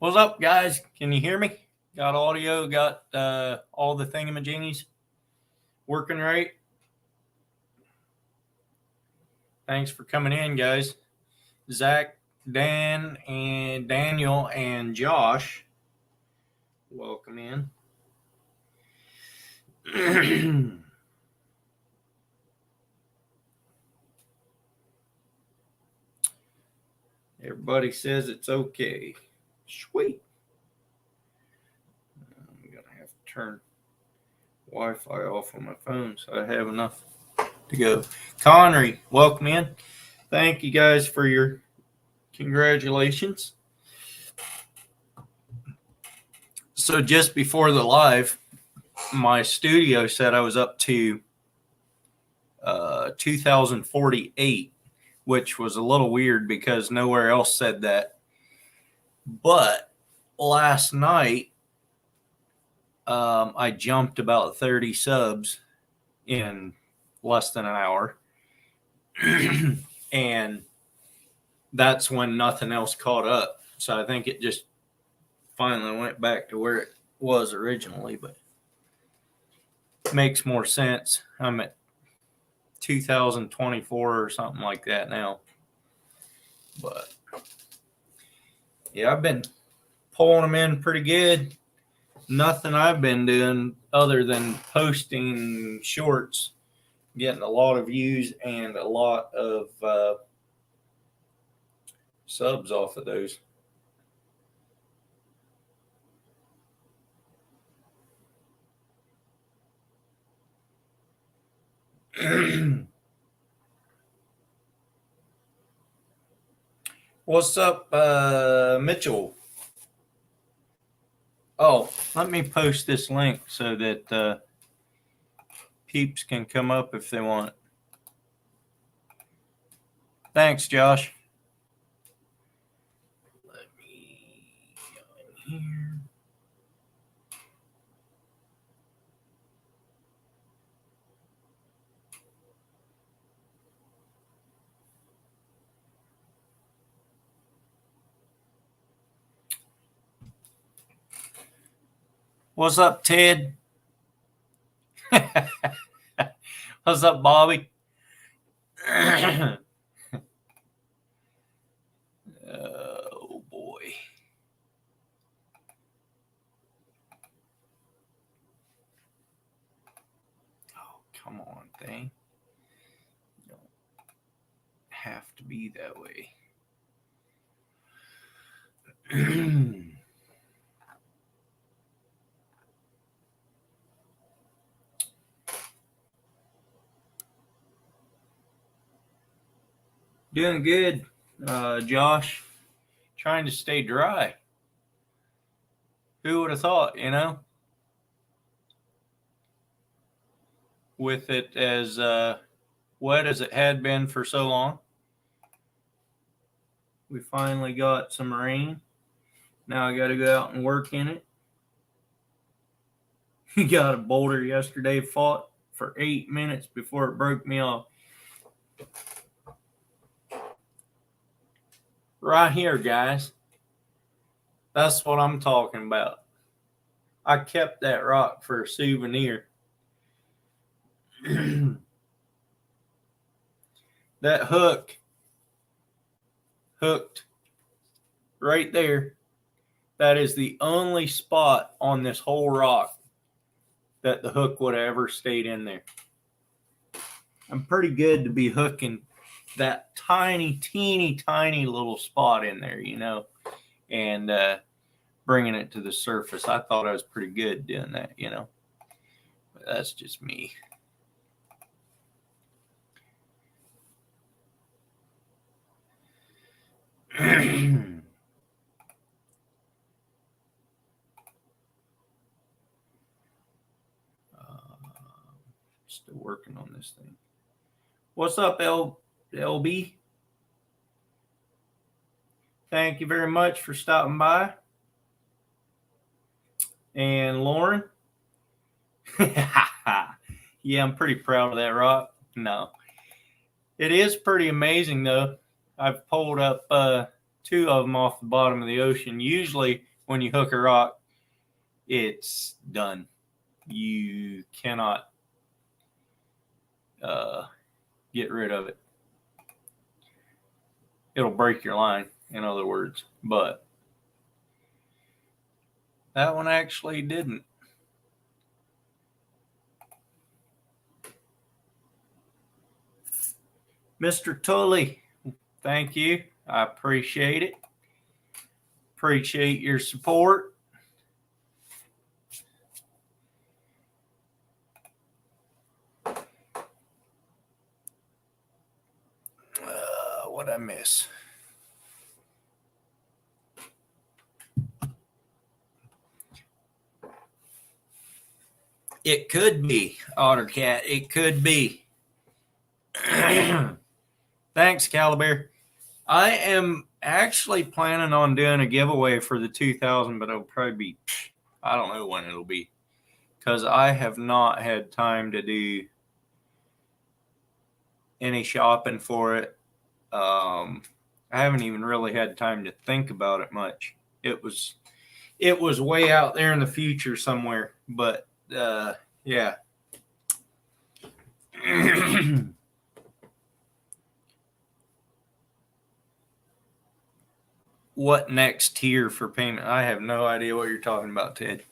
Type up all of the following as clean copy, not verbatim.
What's up, guys? Can you hear me? Got audio, got all the thingamajiggies working right? Thanks for coming in, guys. Zach, Dan, and Daniel, and Josh, welcome in. Everybody says it's okay. Sweet. I'm going to have to turn Wi-Fi off on my phone so I have enough to go. Connery, welcome in. Thank you guys for your congratulations. So just before the live, my studio said I was up to 2048, which was a little weird because nowhere else said that. But last night, I jumped about 30 subs in less than an hour. And that's when nothing else caught up. So I think it just finally went back to where it was originally, but it makes more sense. I'm at 2024 or something like that now. But yeah, I've been pulling them in pretty good. Nothing I've been doing other than posting shorts, getting a lot of views and a lot of subs off of those. What's up, Mitchell? Oh, let me post this link so that peeps can come up if they want. Thanks, Josh. Let me go in here. What's up, Ted? What's up, Bobby? Oh, boy. Oh, come on, thing. You don't have to be that way. Doing good, Josh. Trying to stay dry. Who would have thought, you know? With it as wet as it had been for so long. We finally got some rain. Now I got to go out and work in it. He got a boulder yesterday, fought for 8 minutes before it broke me off. Right here, guys. That's what I'm talking about. I kept that rock for a souvenir. That hook hooked right there. That is the only spot on this whole rock that the hook would have ever stayed in there. I'm pretty good to be hooking that tiny, teeny, tiny little spot in there, you know, and bringing it to the surface. I thought I was pretty good doing that, you know. But that's just me. Still working on this thing. What's up, LB? Thank you very much for stopping by. And Lauren? Yeah, I'm pretty proud of that rock. No. It is pretty amazing, though. I've pulled up 2 of them off the bottom of the ocean. Usually when you hook a rock, it's done. You cannot get rid of it. It'll break your line, in other words. But that one actually didn't. Mr. Tully, thank you. I appreciate it. Appreciate your support. What'd I miss? It could be, Ottercat. It could be. Thanks, Caliber. I am actually planning on doing a giveaway for the 2000, but it'll probably be, I don't know when it'll be, because I have not had time to do any shopping for it. I haven't even really had time to think about it much. It was way out there in the future somewhere, but yeah. What next tier for payment? I have no idea what you're talking about, Ted.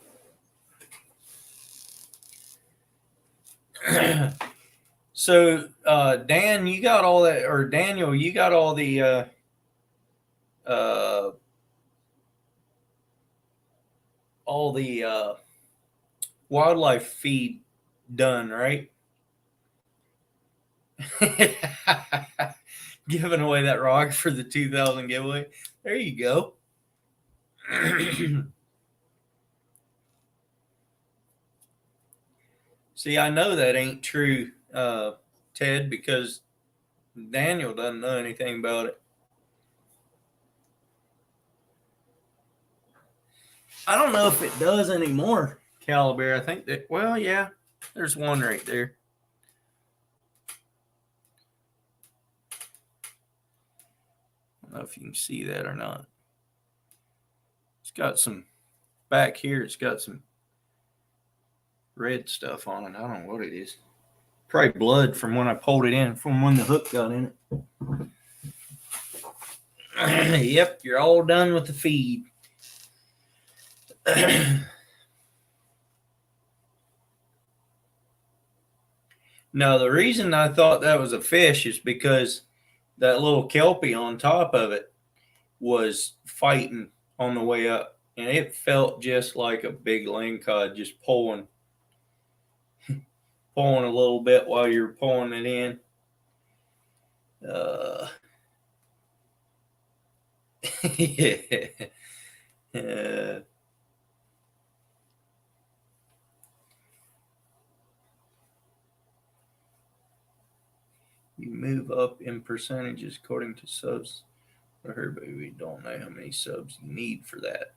So, Dan, you got all that, or Daniel, you got all the wildlife feed done, right? Giving away that rock for the 2000 giveaway. There you go. See, I know that ain't true, Ted, because Daniel doesn't know anything about it. I don't know if it does anymore, Caliber. I think that, well, yeah, there's one right there. I don't know if you can see that or not. It's got some, back here, it's got some red stuff on it. I don't know what it is. Probably blood from when I pulled it in, from when the hook got in it. Yep, you're all done with the feed. Now, the reason I thought that was a fish is because that little kelpie on top of it was fighting on the way up, and it felt just like a big lingcod just pulling a little bit while you're pulling it in. You move up in percentages according to subs for her, but we don't know how many subs you need for that.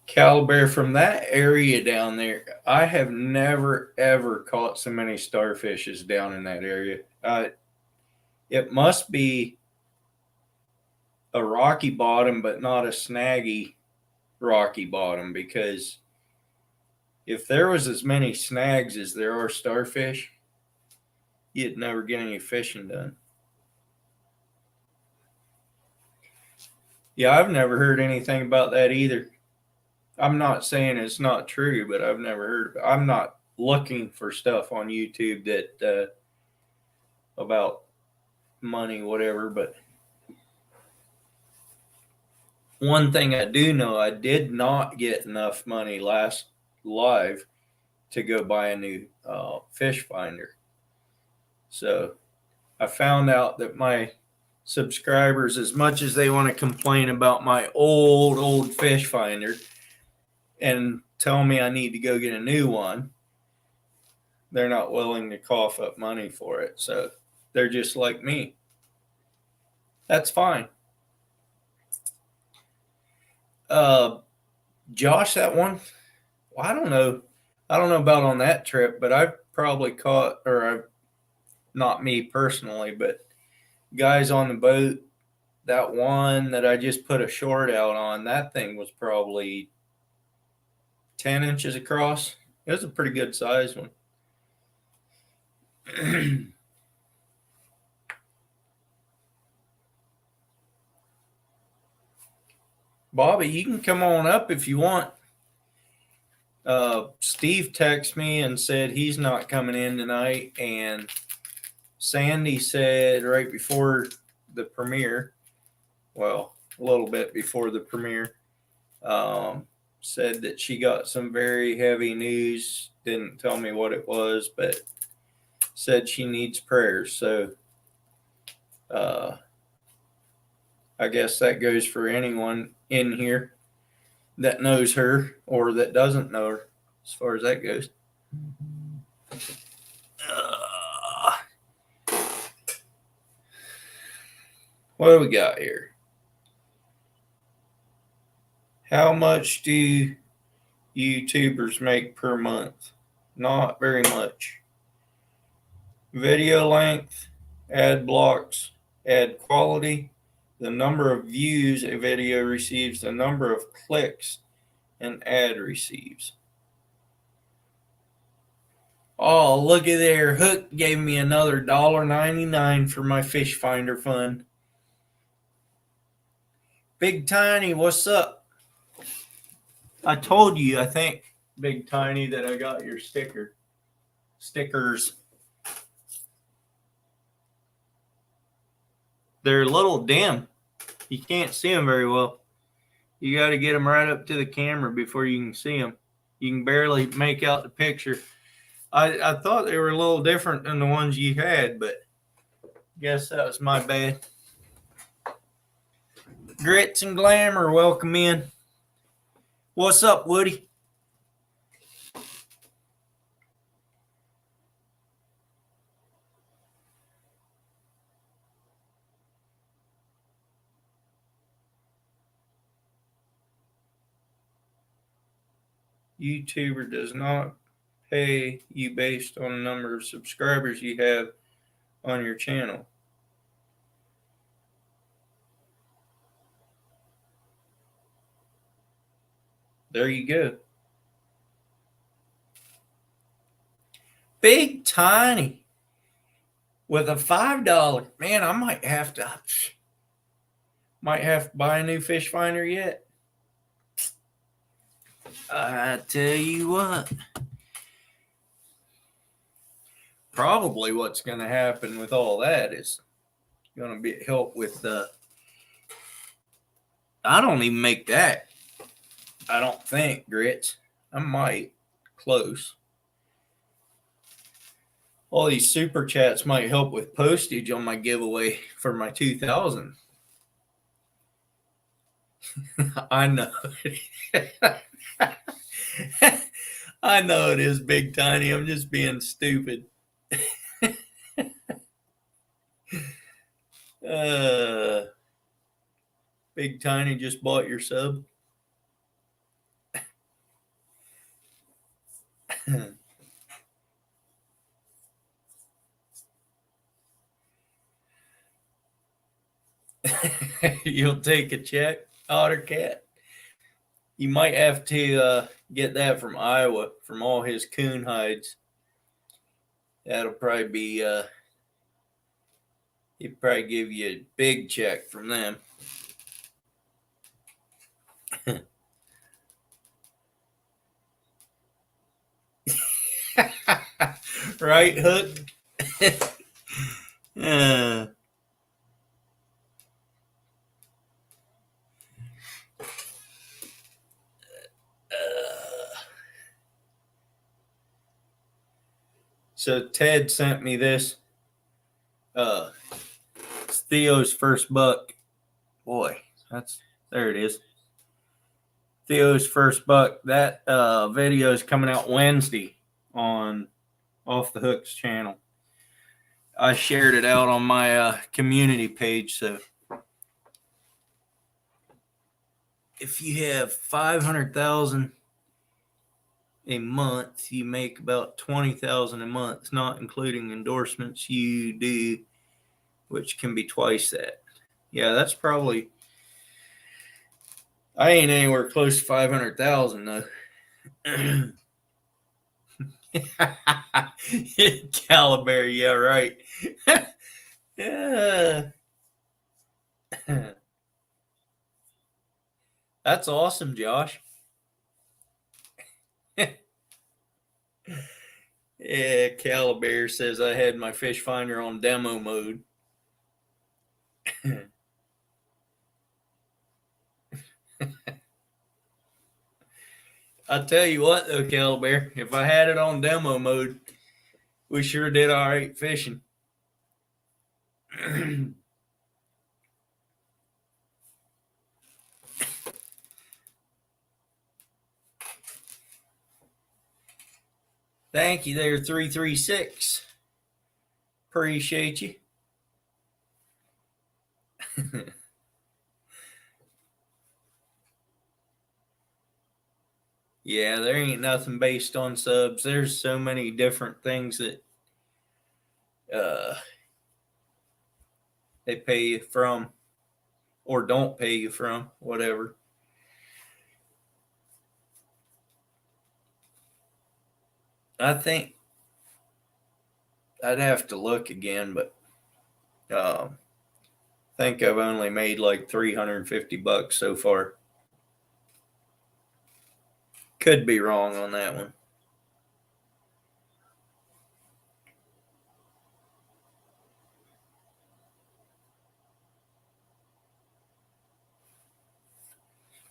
Caliber, from that area down there, I have never ever caught so many starfishes down in that area. It must be a rocky bottom, but not a snaggy rocky bottom, because if there was as many snags as there are starfish, you'd never get any fishing done. Yeah, I've never heard anything about that either. I'm not saying it's not true, but I've never heard. I'm not looking for stuff on YouTube that about money, whatever. But one thing I do know, I did not get enough money last live to go buy a new fish finder. So I found out that my subscribers, as much as they want to complain about my old fish finder and tell me I need to go get a new one, they're not willing to cough up money for it. So they're just like me. That's fine. Josh, that one, well, I don't know about on that trip, but I've probably caught, or I've, not me personally, but guys on the boat that one that I just put a short out on, that thing was probably 10 inches across. It was a pretty good size one. Bobby, you can come on up if you want. Steve texted me and said he's not coming in tonight, and Sandy said right before the premiere, well, a little bit before the premiere, said that she got some very heavy news. Didn't tell me what it was, but said she needs prayers. So I guess that goes for anyone in here that knows her or that doesn't know her, as far as that goes. What do we got here? How much do YouTubers make per month? Not very much. Video length, ad blocks, ad quality, the number of views a video receives, the number of clicks an ad receives. Oh, look at there. Hook gave me another $1.99 for my fish finder fund. Big Tiny, what's up? I told you, I think, Big Tiny, that I got your stickers. They're a little dim. You can't see them very well. You got to get them right up to the camera before you can see them. You can barely make out the picture. I thought they were a little different than the ones you had, but guess that was my bad. Grits and Glamour, welcome in. What's up, Woody? YouTuber does not pay you based on the number of subscribers you have on your channel. There you go. Big Tiny with a $5. Man, I might have to buy a new fish finder yet. I tell you what. Probably what's going to happen with all that is going to be help with I don't even make that. I don't think, Grits. I might. Close. All these super chats might help with postage on my giveaway for my 2000. I know. I know it is, Big Tiny. I'm just being stupid. Big Tiny just bought your sub. You'll take a check, Ottercat? You might have to get that from Iowa, from all his coon hides. That'll probably be, he'd probably give you a big check from them. Right, Hook? So Ted sent me this. It's Theo's first buck. Boy, there it is. Theo's first buck. That video is coming out Wednesday on Off the Hooks channel. I shared it out on my community page. So if you have 500,000 a month, you make about 20,000 a month, not including endorsements you do, which can be twice that. Yeah, that's probably. I ain't anywhere close to 500,000 though. Calabar, yeah, right. Yeah. That's awesome, Josh. Yeah, Calabar says I had my fish finder on demo mode. I tell you what, though, Calabar, if I had it on demo mode, we sure did all right fishing. Thank you there, 336. Appreciate you. Yeah, there ain't nothing based on subs. There's so many different things that they pay you from or don't pay you from, whatever. I think I'd have to look again, but I think I've only made like $350 so far. Could be wrong on that one.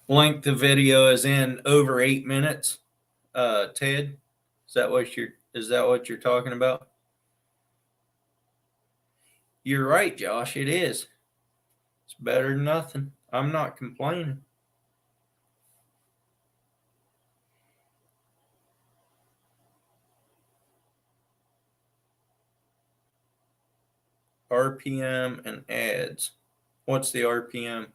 Length of video is in over 8 minutes. Ted, is that what you're talking about? You're right, Josh. It is. It's better than nothing. I'm not complaining. RPM and ads. What's the RPM?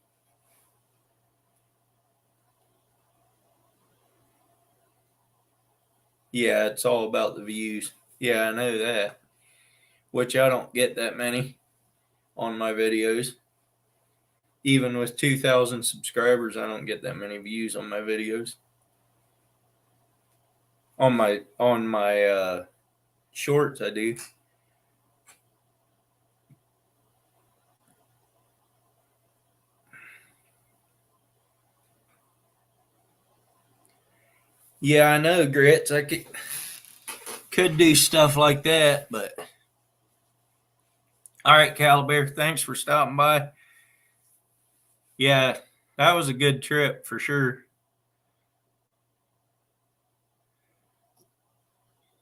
Yeah, it's all about the views. Yeah, I know that. Which I don't get that many on my videos. Even with 2,000 subscribers, I don't get that many views on my videos. On my shorts, I do. Yeah, I know, Grits. I could do stuff like that, but all right, Calabar, thanks for stopping by. Yeah, that was a good trip for sure.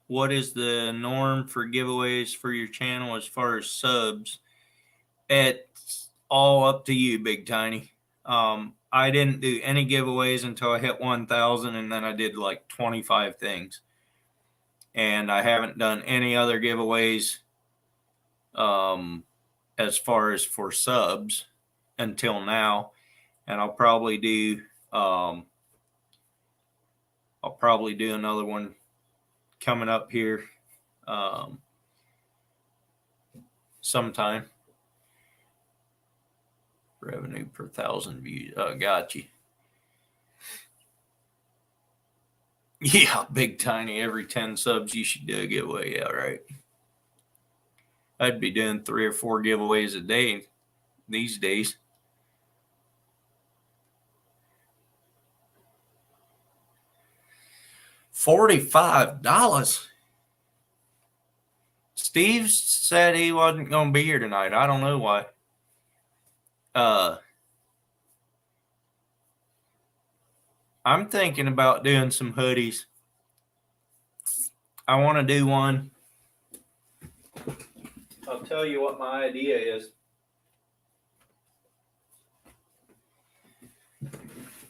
What is the norm for giveaways for your channel as far as subs? It's all up to you, Big Tiny. I didn't do any giveaways until I hit 1,000, and then I did like 25 things. And I haven't done any other giveaways as far as for subs until now. And I'll probably do another one coming up here sometime. Revenue per 1,000 views. Got you. Yeah, Big Tiny. Every 10 subs, you should do a giveaway. Yeah, right. I'd be doing 3 or 4 giveaways a day these days. $45. Steve said he wasn't going to be here tonight. I don't know why. I'm thinking about doing some hoodies. I want to do one. I'll tell you what my idea is.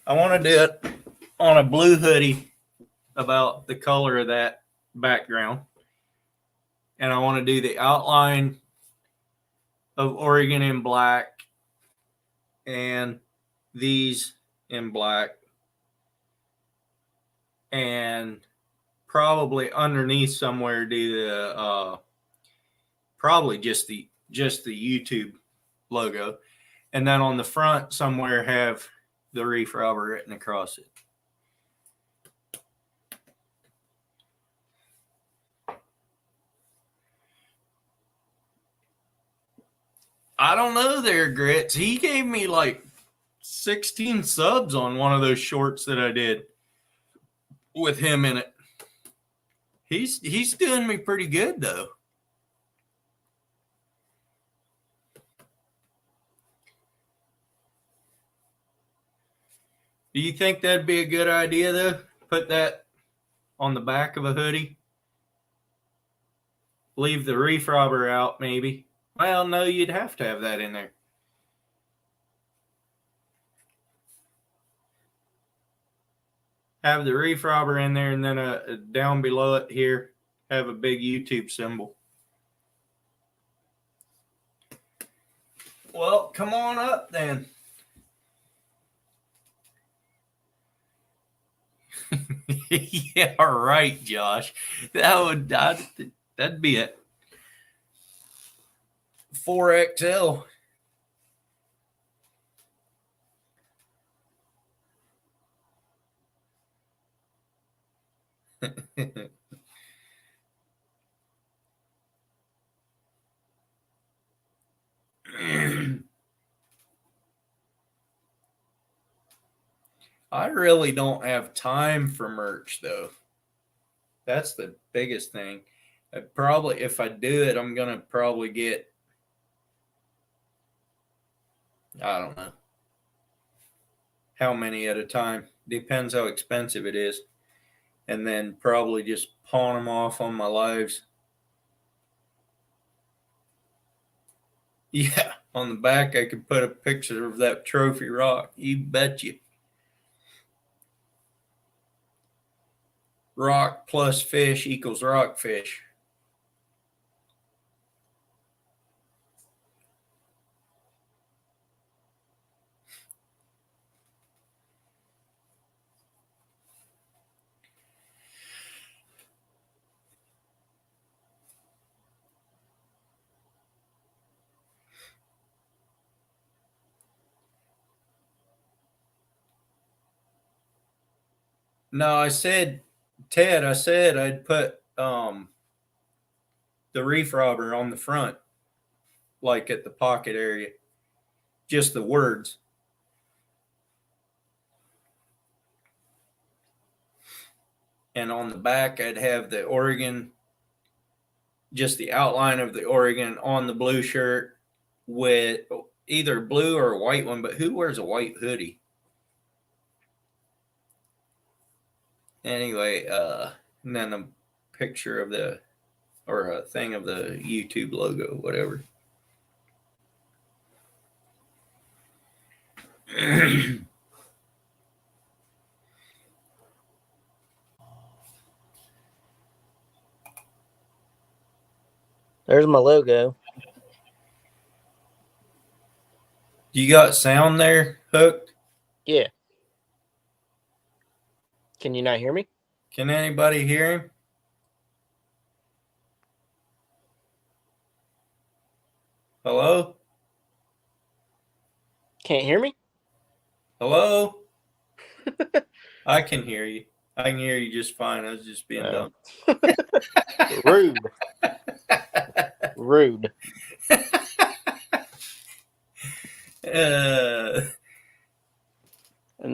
I want to do it on a blue hoodie about the color of that background. And I want to do the outline of Oregon in black and these in black. And probably underneath somewhere do the probably just the YouTube logo. And then on the front somewhere have the reef robber written across it. I don't know there, Grits. He gave me like 16 subs on one of those shorts that I did with him in it. He's doing me pretty good though. Do you think that'd be a good idea though? Put that on the back of a hoodie? Leave the reef robber out maybe. Well, no, you'd have to have that in there. Have the reef robber in there, and then down below it here, have a big YouTube symbol. Well, come on up then. Yeah, right, Josh. That'd be it. 4XL. I really don't have time for merch though. That's the biggest thing. Probably if I do it, I'm gonna probably get, I don't know how many at a time. Depends how expensive it is. And then probably just pawn them off on my lives. Yeah, on the back I could put a picture of that trophy rock. You betcha. Rock plus fish equals rockfish. No, I said, Ted, I said I'd put the reef robber on the front, like at the pocket area. Just the words. And on the back, I'd have the Oregon, just the outline of the Oregon on the blue shirt with either blue or a white one. But who wears a white hoodie? Anyway, and then a picture of the, or a thing of the YouTube logo, whatever. There's my logo. You got sound there hooked? Yeah. Can you not hear me? Can anybody hear him? Hello? Can't hear me? Hello? I can hear you. I can hear you just fine. I was just being dumb. Rude. Rude. And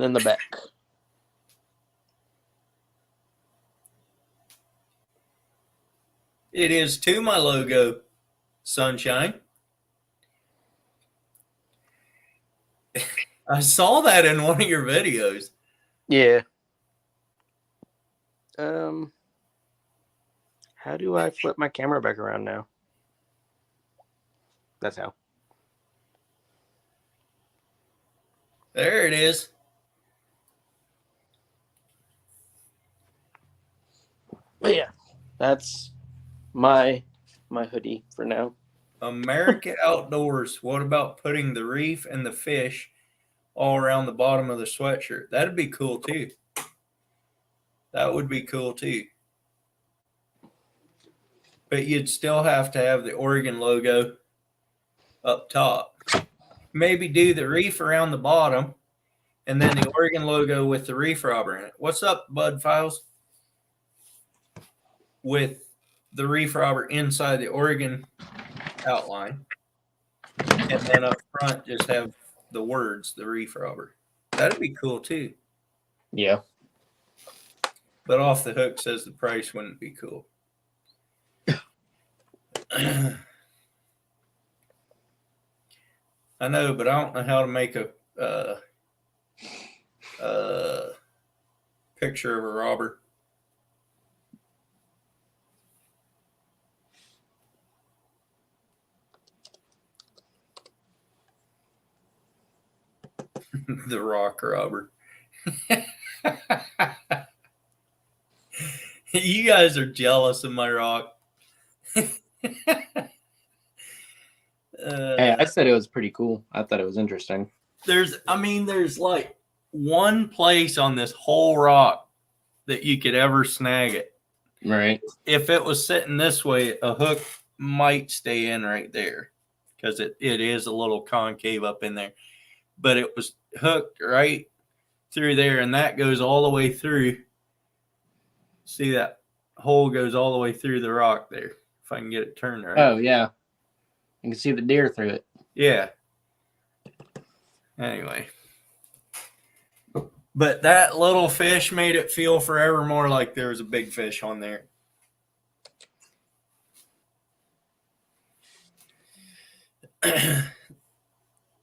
then the back. It is to my logo, Sunshine. I saw that in one of your videos. Yeah. How do I flip my camera back around now? That's how. There it is. But yeah, that's my hoodie for now. America Outdoors. What about putting the reef and the fish all around the bottom of the sweatshirt? That'd be cool too. That would be cool too. But you'd still have to have the Oregon logo up top. maybe do the reef around the bottom and then the Oregon logo with the reef robber in it. What's up, Bud Files? With the reef robber inside the Oregon outline. And then up front, just have the words, the reef robber. That'd be cool too. Yeah. But off the hook says the price wouldn't be cool. I know, but I don't know how to make a picture of a robber. The rock robber. You guys are jealous of my rock. Hey, I said it was pretty cool. I thought it was interesting. There's like one place on this whole rock that you could ever snag it. Right. If it was sitting this way, a hook might stay in right there because it is a little concave up in there. But it was hooked right through there, and that goes all the way through. See, that hole goes all the way through the rock there. If I can get it turned right. Oh, yeah. You can see the deer through it. Yeah. Anyway. But that little fish made it feel forever more like there was a big fish on there.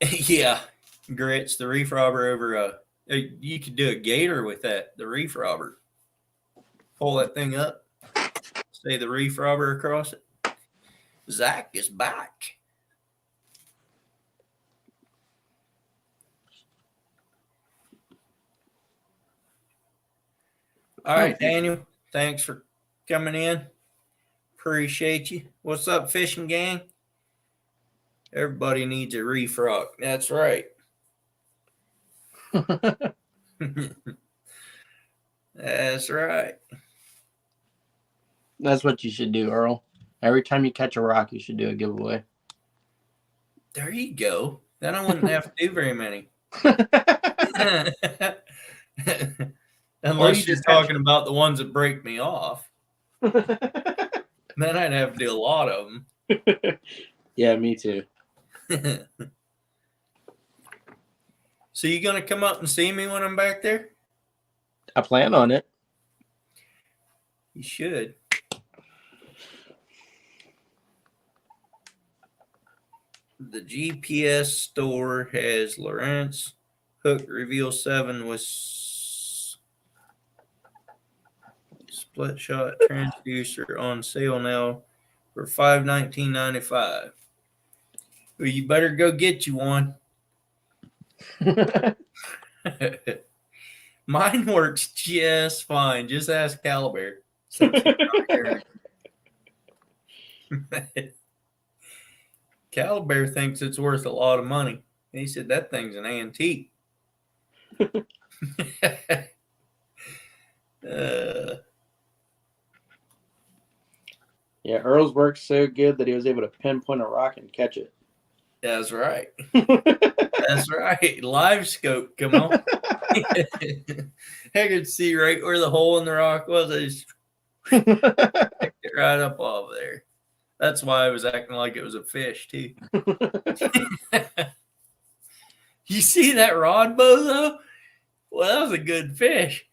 Yeah. Grits, the reef robber over you could do a gator with that, the reef robber. Pull that thing up. Say the reef robber across it. Zach is back. All right, Daniel. Thanks for coming in. Appreciate you. What's up, fishing gang? Everybody needs a reef rock. That's right. That's right. That's what you should do, Earl. Every time you catch a rock, you should do a giveaway. There you go. Then I wouldn't have to do very many. Unless you're talking about the ones that break me off. Then I'd have to do a lot of them. Yeah, me too. So you going to come up and see me when I'm back there? I plan on it. You should. The GPS store has Lowrance Hook Reveal 7 with split shot transducer on sale now for $519.95. Well, you better go get you one. Mine works just fine. Just ask Caliber. Caliber thinks it's worth a lot of money. He said that thing's an antique. Yeah, Earl's works so good that he was able to pinpoint a rock and catch it. That's right. That's right. Live scope, come on. I could see right where the hole in the rock was. I just picked it right up off there. That's why I was acting like it was a fish, too. You see that rod bow, though? Well, that was a good fish.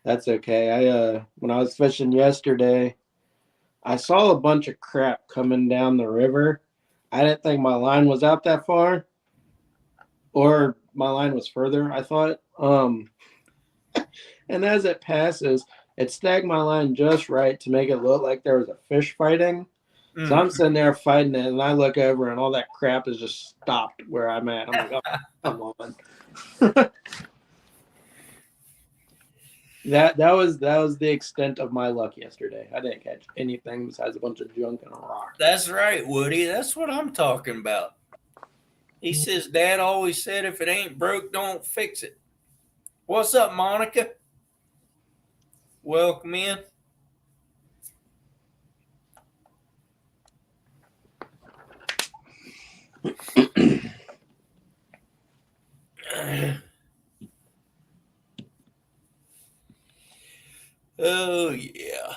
That's okay. When I was fishing yesterday, I saw a bunch of crap coming down the river. I didn't think my line was out that far, or my line was further, I thought. And as it passes, it snagged my line just right to make it look like there was a fish fighting. So I'm sitting there fighting it, and I look over, and all that crap is just stopped where I'm at. I'm like, oh, come on. That was the extent of my luck yesterday. I didn't catch anything besides a bunch of junk and a rock. That's right, Woody. That's what I'm talking about. He says, Dad always said, if it ain't broke, don't fix it. What's up, Monica? Welcome in. Oh, yeah.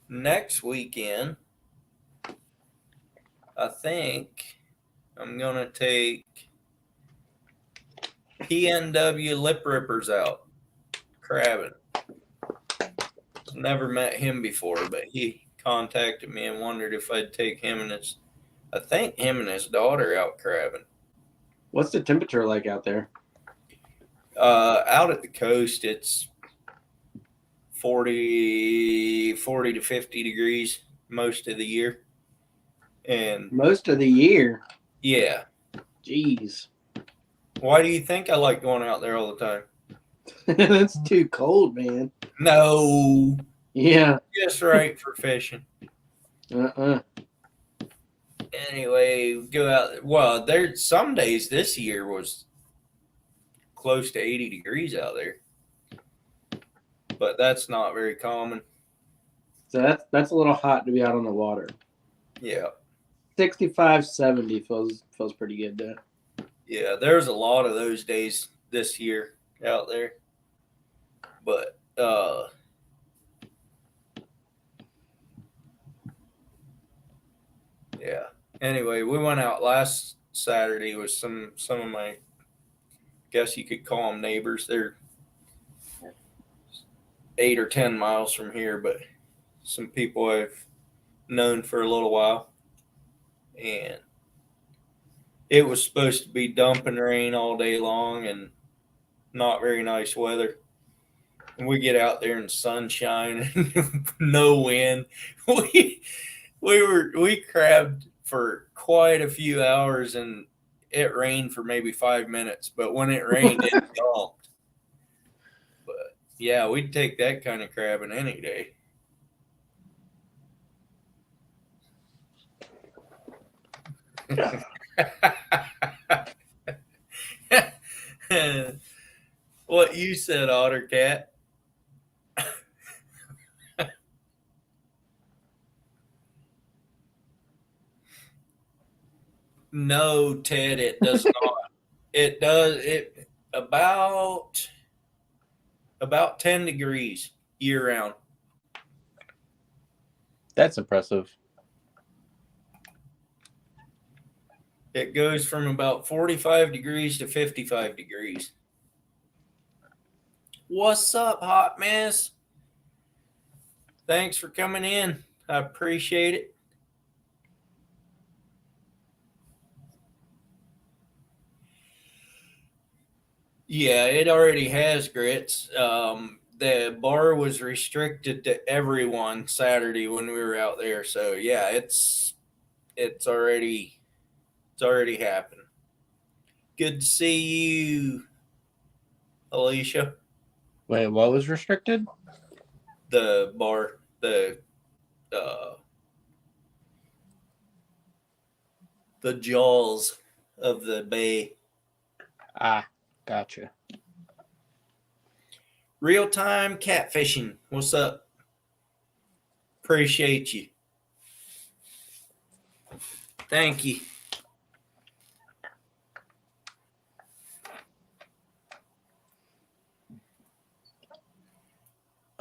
Next weekend, I think I'm going to take PNW Lip Rippers out crabbing. Never met him before, but he contacted me and wondered if I'd take him and his daughter out crabbing. What's the temperature like out there? Out at the coast, it's 40 to 50 degrees most of the year. And Most of the year. yeah. Jeez. Why do you think I like going out there all the time? That's too cold, man. No. Yeah. Just right for fishing. Anyway, go out. Well, there's some days this year was close to 80 degrees out there. But that's not very common. So that's a little hot to be out on the water. Yeah. 65, 70 feels pretty good though. Yeah, there's a lot of those days this year out there. But yeah. Anyway, we went out last Saturday with some of my, guess you could call them neighbors. They're 8 or 10 miles from here, but some people I've known for a little while. And it was supposed to be dumping rain all day long and not very nice weather. And we get out there in sunshine and no wind. We crabbed for quite a few hours and it rained for maybe 5 minutes, but when it rained, it dumped. But yeah, we'd take that kind of crabbing any day. What you said, Otter Cat. No, Ted, it does not. It does it about 10 degrees year round. That's impressive. It goes from about 45 degrees to 55 degrees. What's up, Hot Mess? Thanks for coming in. I appreciate it. Yeah, it already has grits. The bar was restricted to everyone Saturday when we were out there. So yeah, it's already happened. Good to see you, Alicia. Wait, what was restricted? The bar, the jaws of the bay. Ah, gotcha. Real time catfishing. What's up? Appreciate you. Thank you.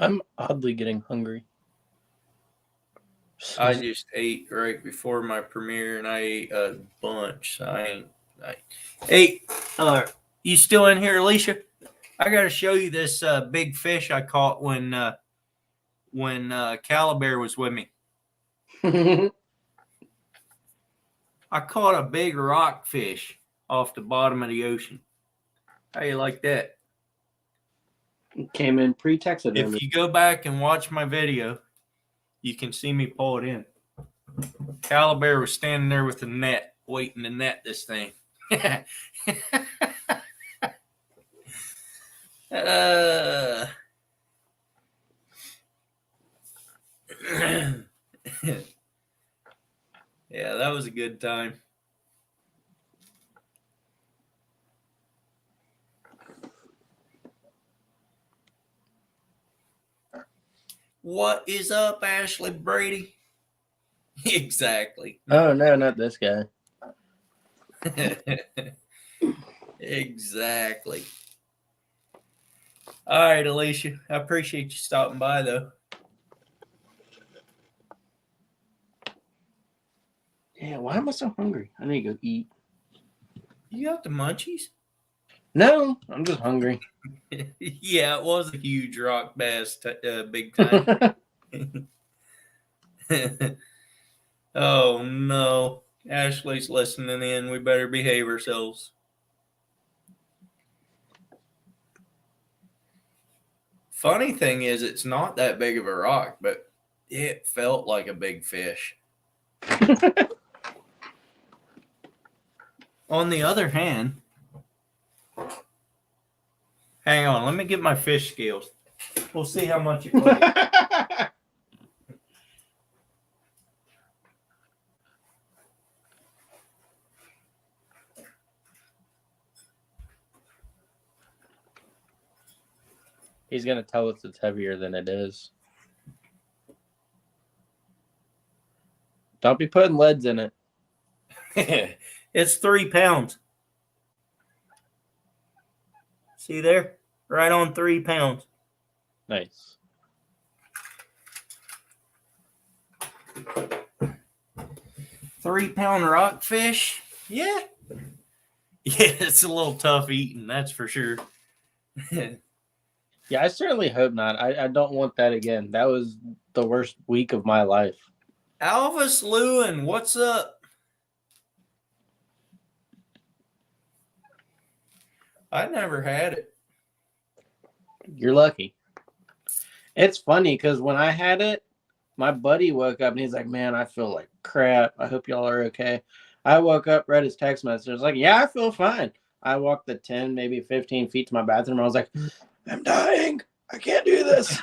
I'm oddly getting hungry. I just ate right before my premiere, and I ate a bunch. Hey, you still in here, Alicia? I got to show you this big fish I caught when Calabear was with me. I caught a big rockfish off the bottom of the ocean. How you like that? Came in pre-taxidermy. If you go back and watch my video, you can see me pull it in. Calabear was standing there with the net, waiting to net this thing. Yeah, that was a good time. What is up, Ashley Brady? Exactly. Oh no, not this guy. Exactly. All right, Alicia. I appreciate you stopping by, though. Yeah, why am I so hungry? I need to go eat. You got the munchies? No, I'm just hungry. Yeah, it was a huge rock bass, big time. Oh no, Ashley's listening in. We better behave ourselves. Funny thing is, it's not that big of a rock, but it felt like a big fish. On the other hand, hang on, let me get my fish scales. We'll see how much it weighs. He's gonna tell us it's heavier than it is. Don't be putting leads in it. It's 3 pounds. See there? Right on 3 pounds. Nice. £3 rockfish? Yeah. Yeah, it's a little tough eating, that's for sure. Yeah, I certainly hope not. I don't want that again. That was the worst week of my life. Alvis Lewin, what's up? I never had it. You're lucky. It's funny because when I had it, my buddy woke up and he's like, "Man, I feel like crap. I hope y'all are okay." I woke up, read his text message. I was like, "Yeah, I feel fine." I walked the 10, maybe 15 feet to my bathroom. I was like, "I'm dying. I can't do this."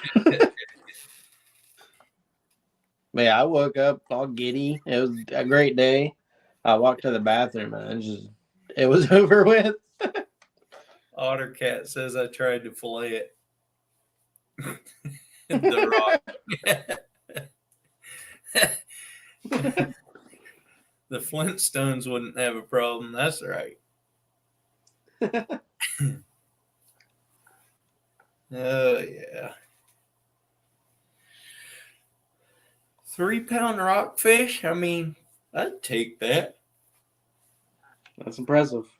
But yeah, I woke up all giddy. It was a great day. I walked to the bathroom and it was over with. Ottercat says I tried to fillet it. The rock. The Flintstones wouldn't have a problem. That's right. Oh, yeah. 3-pound rockfish? I mean, I'd take that. That's impressive.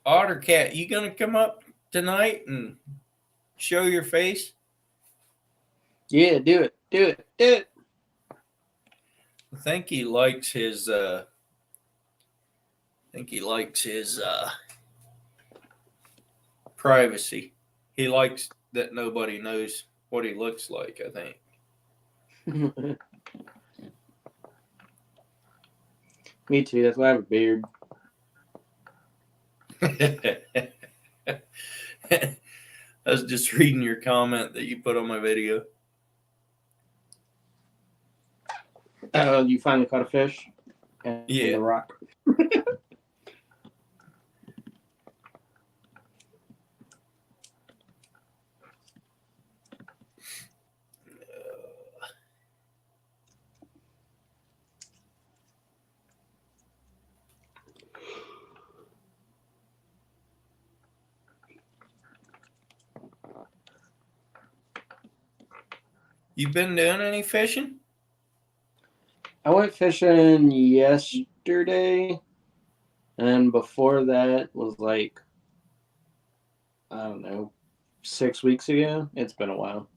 Ottercat, you gonna come up tonight and show your face? Yeah, do it. Do it. Do it. I think he likes his privacy. He likes that nobody knows what he looks like, I think. Me too. That's why I have a beard. I was just reading your comment that you put on my video. You finally caught a fish? And Yeah. The rock. You been doing any fishing? I went fishing yesterday, and before that was like, I don't know, 6 weeks ago. It's been a while.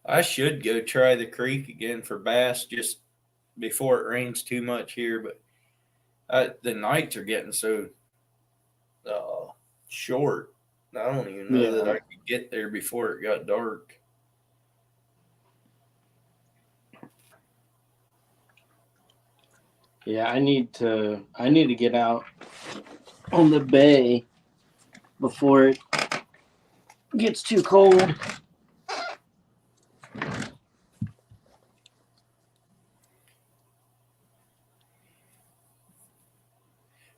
I should go try the creek again for bass just before it rains too much here, but the nights are getting so short. I don't even know that I could get there before it got dark. Yeah, I need to get out on the bay before it gets too cold.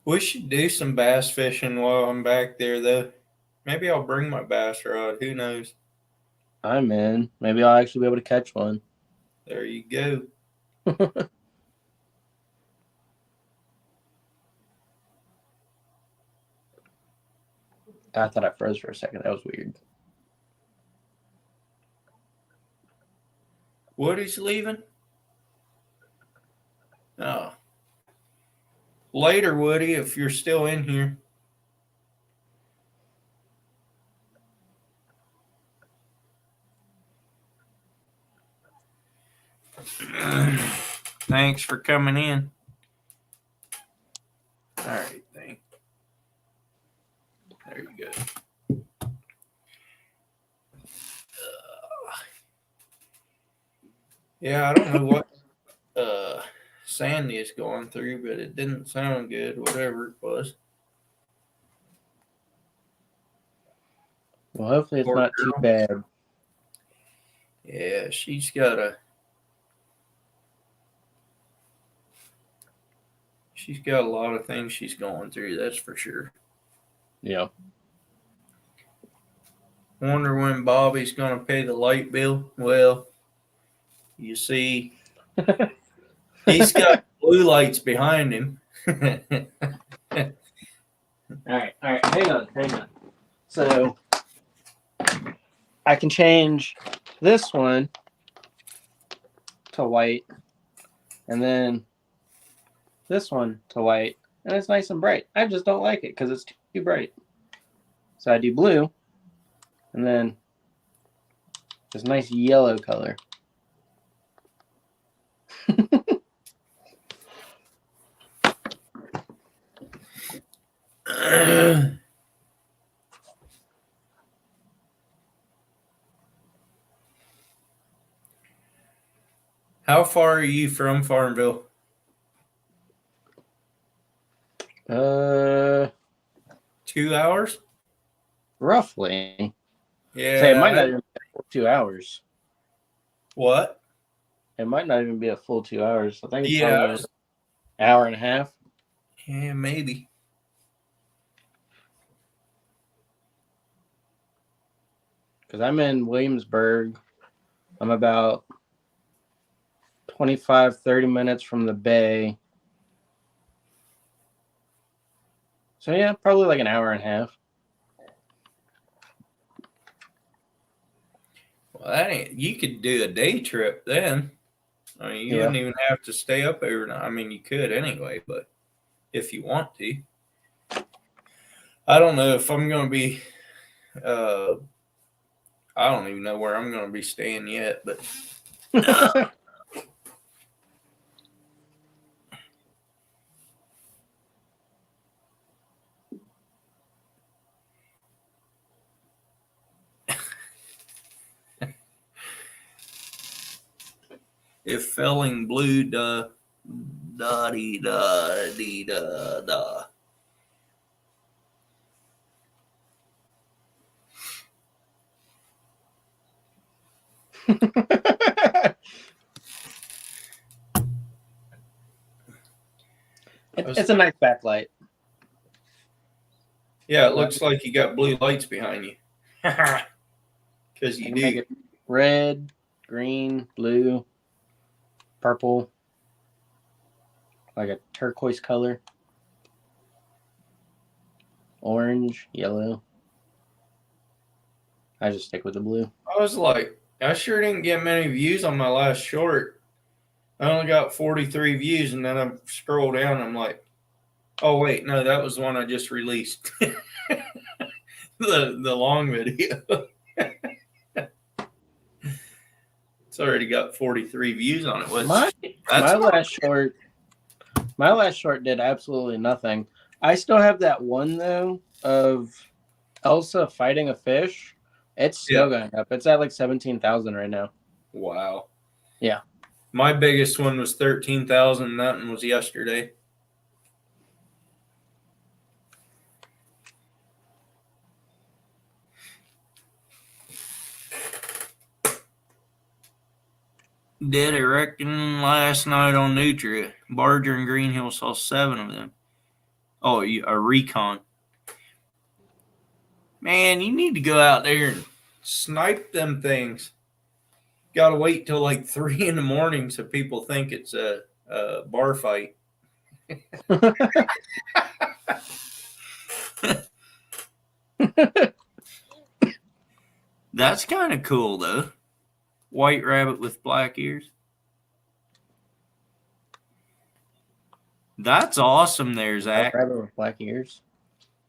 We should do some bass fishing while I'm back there, though. Maybe I'll bring my bass rod. Who knows? I'm in. Maybe I'll actually be able to catch one. There you go. I thought I froze for a second. That was weird. Woody's leaving? Oh. Later, Woody, if you're still in here. Thanks for coming in. All right, thank. There you go. Yeah, I don't know what Sandy is going through, but it didn't sound good, whatever it was. Well, hopefully it's Poor not too girl. bad. Yeah, she's got a lot of things she's going through, that's for sure. Yeah. Wonder when Bobby's going to pay the light bill. Well, you see, he's got blue lights behind him. All right. Hang on. So I can change this one to white, and then this one to white, and it's nice and bright. I just don't like it because it's too bright. So I do blue, and then this nice yellow color. How far are you from Farmville? Uh, 2 hours? roughly. Yeah. Say it might not even be a full 2 hours. What? It might not even be a full 2 hours. I think it's Yeah. probably an hour and a half. Yeah, maybe. Because I'm in Williamsburg. I'm about 25, 30 minutes from the bay. So yeah, probably like an hour and a half. Well, that ain't, you could do a day trip then. I mean, you Yeah. wouldn't even have to stay up overnight. I mean, you could anyway, but if you want to. I don't know if I'm going to be, I don't even know where I'm going to be staying yet, but if felling blue, da dee da dee da da. It's a nice backlight. Yeah, it looks like you got blue lights behind you. Because You you can make do. it red, green, blue, purple, like a turquoise color, orange, yellow. I just stick with the blue. I was like, I sure didn't get many views on my last short. I only got 43 views, and then I scroll down. And I'm like, oh wait, no, that was the one I just released. the long video. It's already got 43 views on it. My last short did absolutely nothing. I still have that one though of Elsa fighting a fish. It's still going up. It's at like 17,000 right now. Wow. Yeah. My biggest one was 13,000. That one was yesterday. Did I reckon last night on Nutria. Barger and Green Hill saw 7 of them. Oh, a recon. Man, you need to go out there and snipe them things. Got to wait till like 3 in the morning so people think it's a bar fight. That's kind of cool, though. White rabbit with black ears. That's awesome there, Zach. Rabbit with black ears.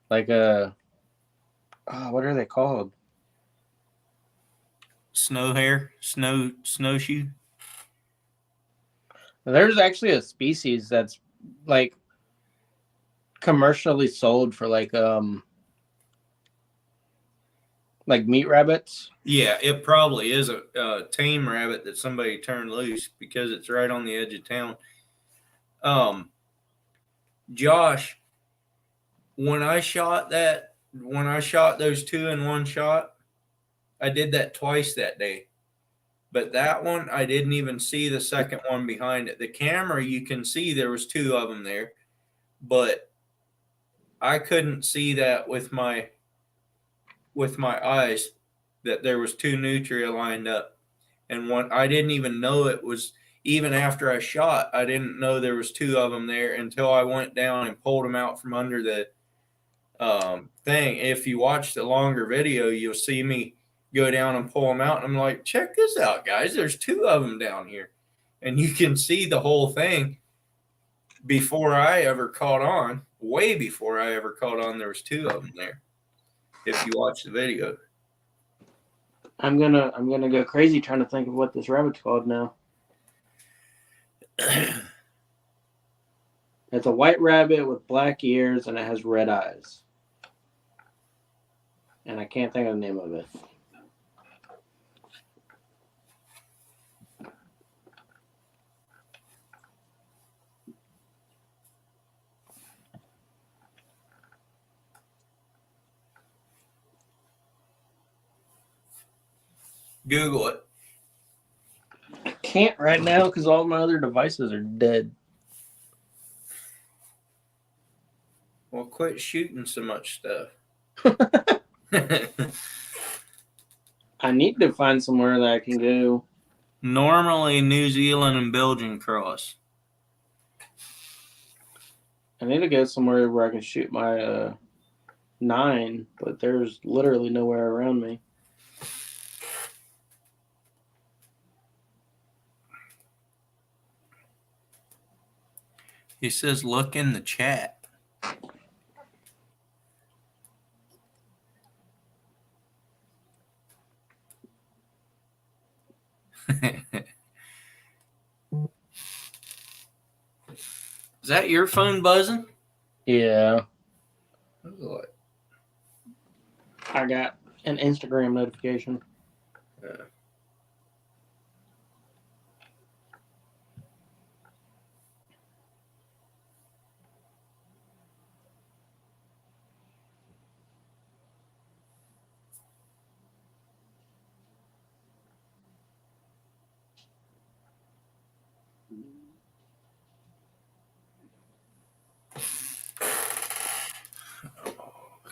Like what are they called? Snow hare, snowshoe. There's actually a species that's like commercially sold for like meat rabbits. Yeah, it probably is a tame rabbit that somebody turned loose because it's right on the edge of town. Josh, when I shot those two in one shot, I did that twice that day. But that one, I didn't even see the second one behind it. The camera, you can see there was two of them there, but I couldn't see that with my eyes that there was two nutria lined up. And one, I didn't even know it was, even after I shot, I didn't know there was two of them there until I went down and pulled them out from under the thing. If you watch the longer video, you'll see me go down and pull them out. And I'm like, check this out, guys. There's two of them down here. And you can see the whole thing before I ever caught on, way before I ever caught on, there was two of them there. If you watch the video. I'm gonna go crazy trying to think of what this rabbit's called now. It's a white rabbit with black ears and it has red eyes. And I can't think of the name of it. Google it. I can't right now because all my other devices are dead. Well, quit shooting so much stuff. I need to find somewhere that I can go. Normally, New Zealand and Belgium cross. I need to go somewhere where I can shoot my 9, but there's literally nowhere around me. He says, look in the chat. Is that your phone buzzing? Yeah. What? I got an Instagram notification.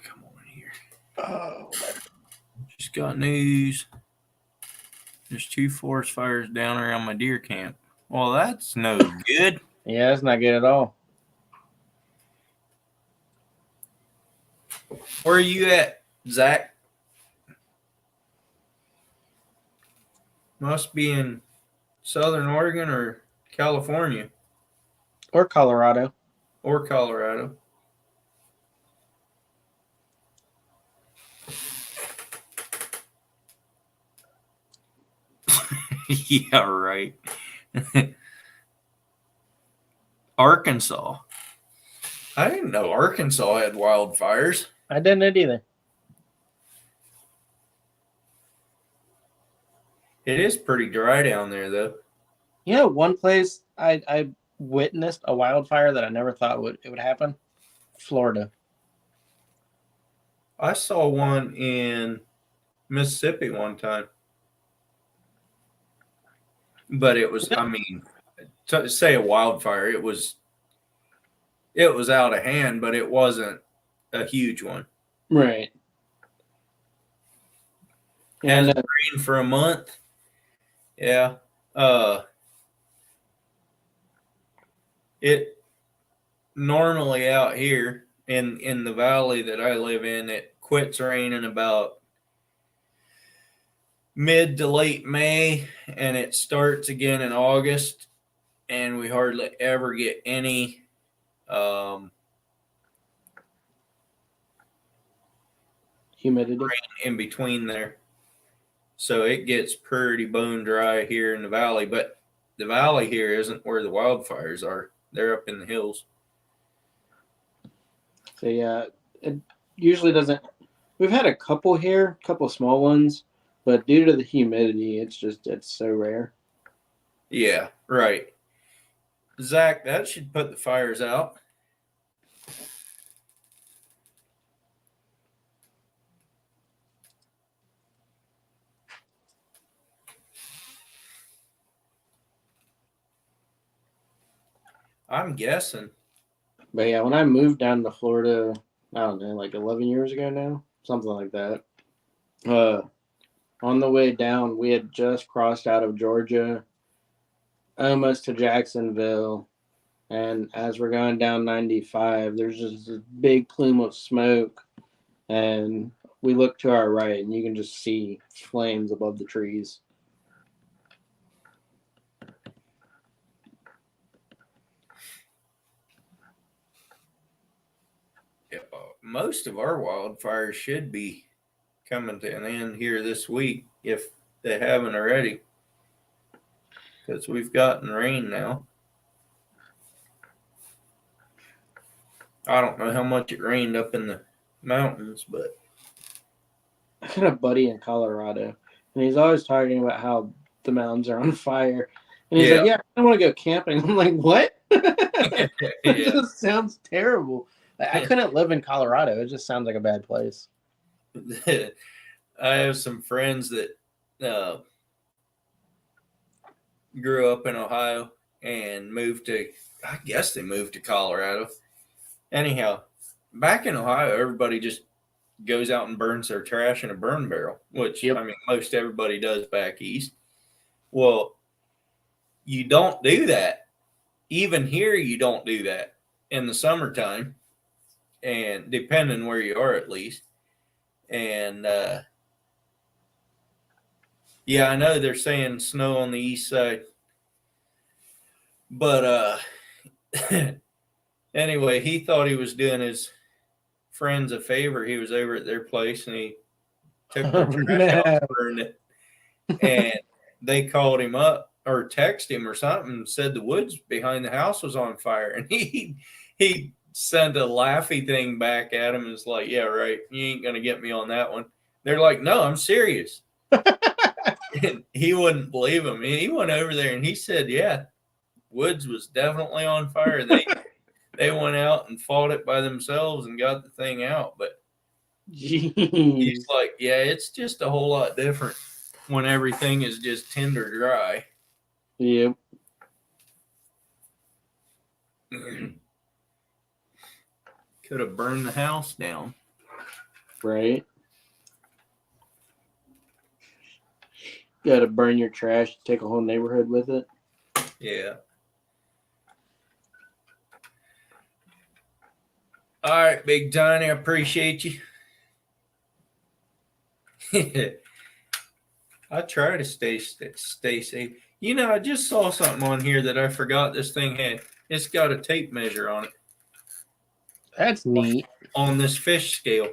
Come on here. Oh. Just got news. There's 2 forest fires down around my deer camp. Well, that's no good. Yeah, that's not good at all. Where are you at, Zach? Must be in Southern Oregon or California Or Colorado. or Colorado. Yeah, right. Arkansas. I didn't know Arkansas had wildfires. I didn't either. It is pretty dry down there, though. You know, one place I witnessed a wildfire that I never thought it would happen? Florida. I saw one in Mississippi one time. But it was, I mean, to say a wildfire, it was it was out of hand, but it wasn't a huge one. Right. And And rain for a month. Yeah. It normally out here in the valley that I live in, it quits raining about mid to late May, and it starts again in August, and we hardly ever get any humidity. in between there. So it gets pretty bone dry here in the valley, but the valley here isn't where the wildfires are. They're up in the hills. So yeah, it usually doesn't. We've had a couple here, a couple small ones, but due to the humidity, it's so rare. Yeah, right. Zach, that should put the fires out. I'm guessing. But yeah, when I moved down to Florida, I don't know, like 11 years ago now, something like that. On the way down, we had just crossed out of Georgia, almost to Jacksonville, and as we're going down 95, there's just this big plume of smoke, and we look to our right, and you can just see flames above the trees. Yeah, most of our wildfires should be coming to an end here this week if they haven't already, because we've gotten rain now. I don't know how much it rained up in the mountains, but I got a buddy in Colorado, and he's always talking about how the mountains are on fire. And he's like, "Yeah, I want to go camping." I'm like, "What?" It yeah. just sounds terrible. I couldn't live in Colorado. It just sounds like a bad place. I have some friends that grew up in Ohio and moved to, I guess they moved to Colorado. Anyhow, back in Ohio, everybody just goes out and burns their trash in a burn barrel, which Yep. I mean, most everybody does back east. Well, you don't do that. Even here, you don't do that in the summertime, and depending where you are, at least. And yeah, I know they're saying snow on the east side, but anyway, he thought he was doing his friends a favor. He was over at their place and he took their trash out and burned it. And they called him up or texted him or something and said the woods behind the house was on fire. And he sent a laughy thing back at him and was like, "Yeah, right. You ain't gonna get me on that one." They're like, "No, I'm serious." And he wouldn't believe him. He went over there and he said, "Yeah, woods was definitely on fire." They went out and fought it by themselves and got the thing out. But Jeez. he's like, "Yeah, it's just a whole lot different when everything is just tinder dry." Yep. Could have burned the house down. Right. Got to burn your trash, take a whole neighborhood with it. Yeah. All right, Big Tiny, I appreciate you. I try to stay safe. You know, I just saw something on here that I forgot this thing had. It's got a tape measure on it That's neat. on this fish scale.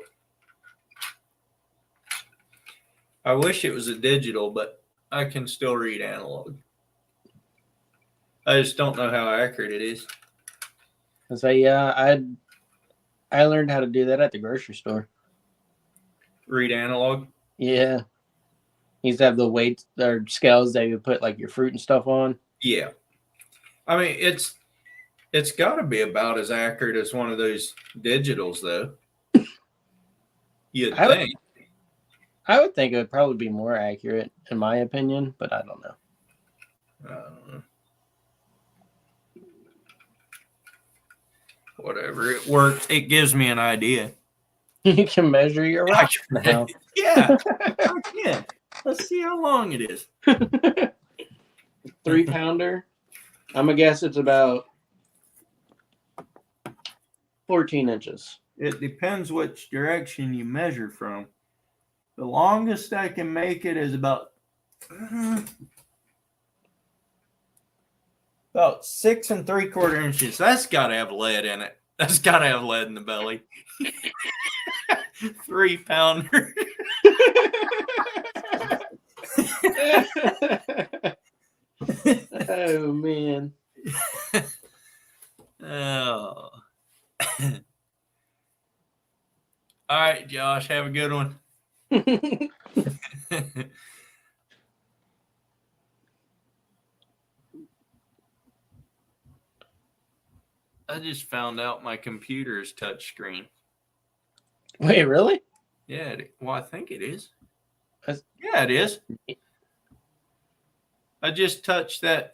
I wish it was a digital, but I can still read analog. I just don't know how accurate it is. And so yeah, I learned how to do that at the grocery store. Read analog? Yeah. Used to have the weights or scales that you put like your fruit and stuff on. Yeah. I mean, it's got to be about as accurate as one of those digitals, though. You'd think. I would think it would probably be more accurate, in my opinion, but I don't know. whatever. It works. It gives me an idea. You can measure your rock now. Yeah. Yeah. Let's see how long it is. 3-pounder. I'm gonna guess it's about 14 inches. It depends which direction you measure from. The longest I can make it is about 6 3/4 inches. That's got to have lead in it. That's got to have lead in the belly. 3-pounder. Oh man. Oh. All right, Josh, have a good one. I just found out my computer is touchscreen. Wait, really? Yeah, well, I think it is. That's- Yeah, it is. I just touched that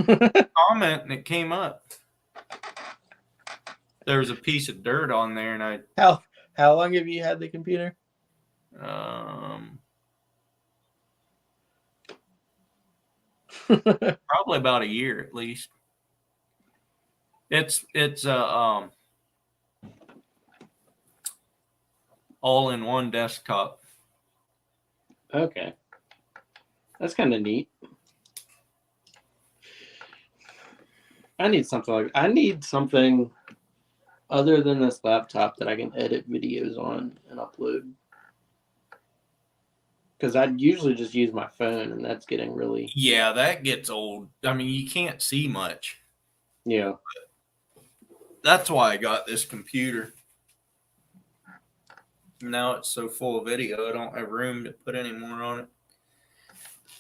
comment and it came up. There was a piece of dirt on there, and How long have you had the computer? Probably about a year at least. It's all-in-one desktop. Okay. That's kind of neat. I need something other than this laptop that I can edit videos on and upload. Because I'd usually just use my phone, and that's getting really... Yeah, that gets old. I mean, you can't see much. Yeah. That's why I got this computer. Now it's so full of video, I don't have room to put any more on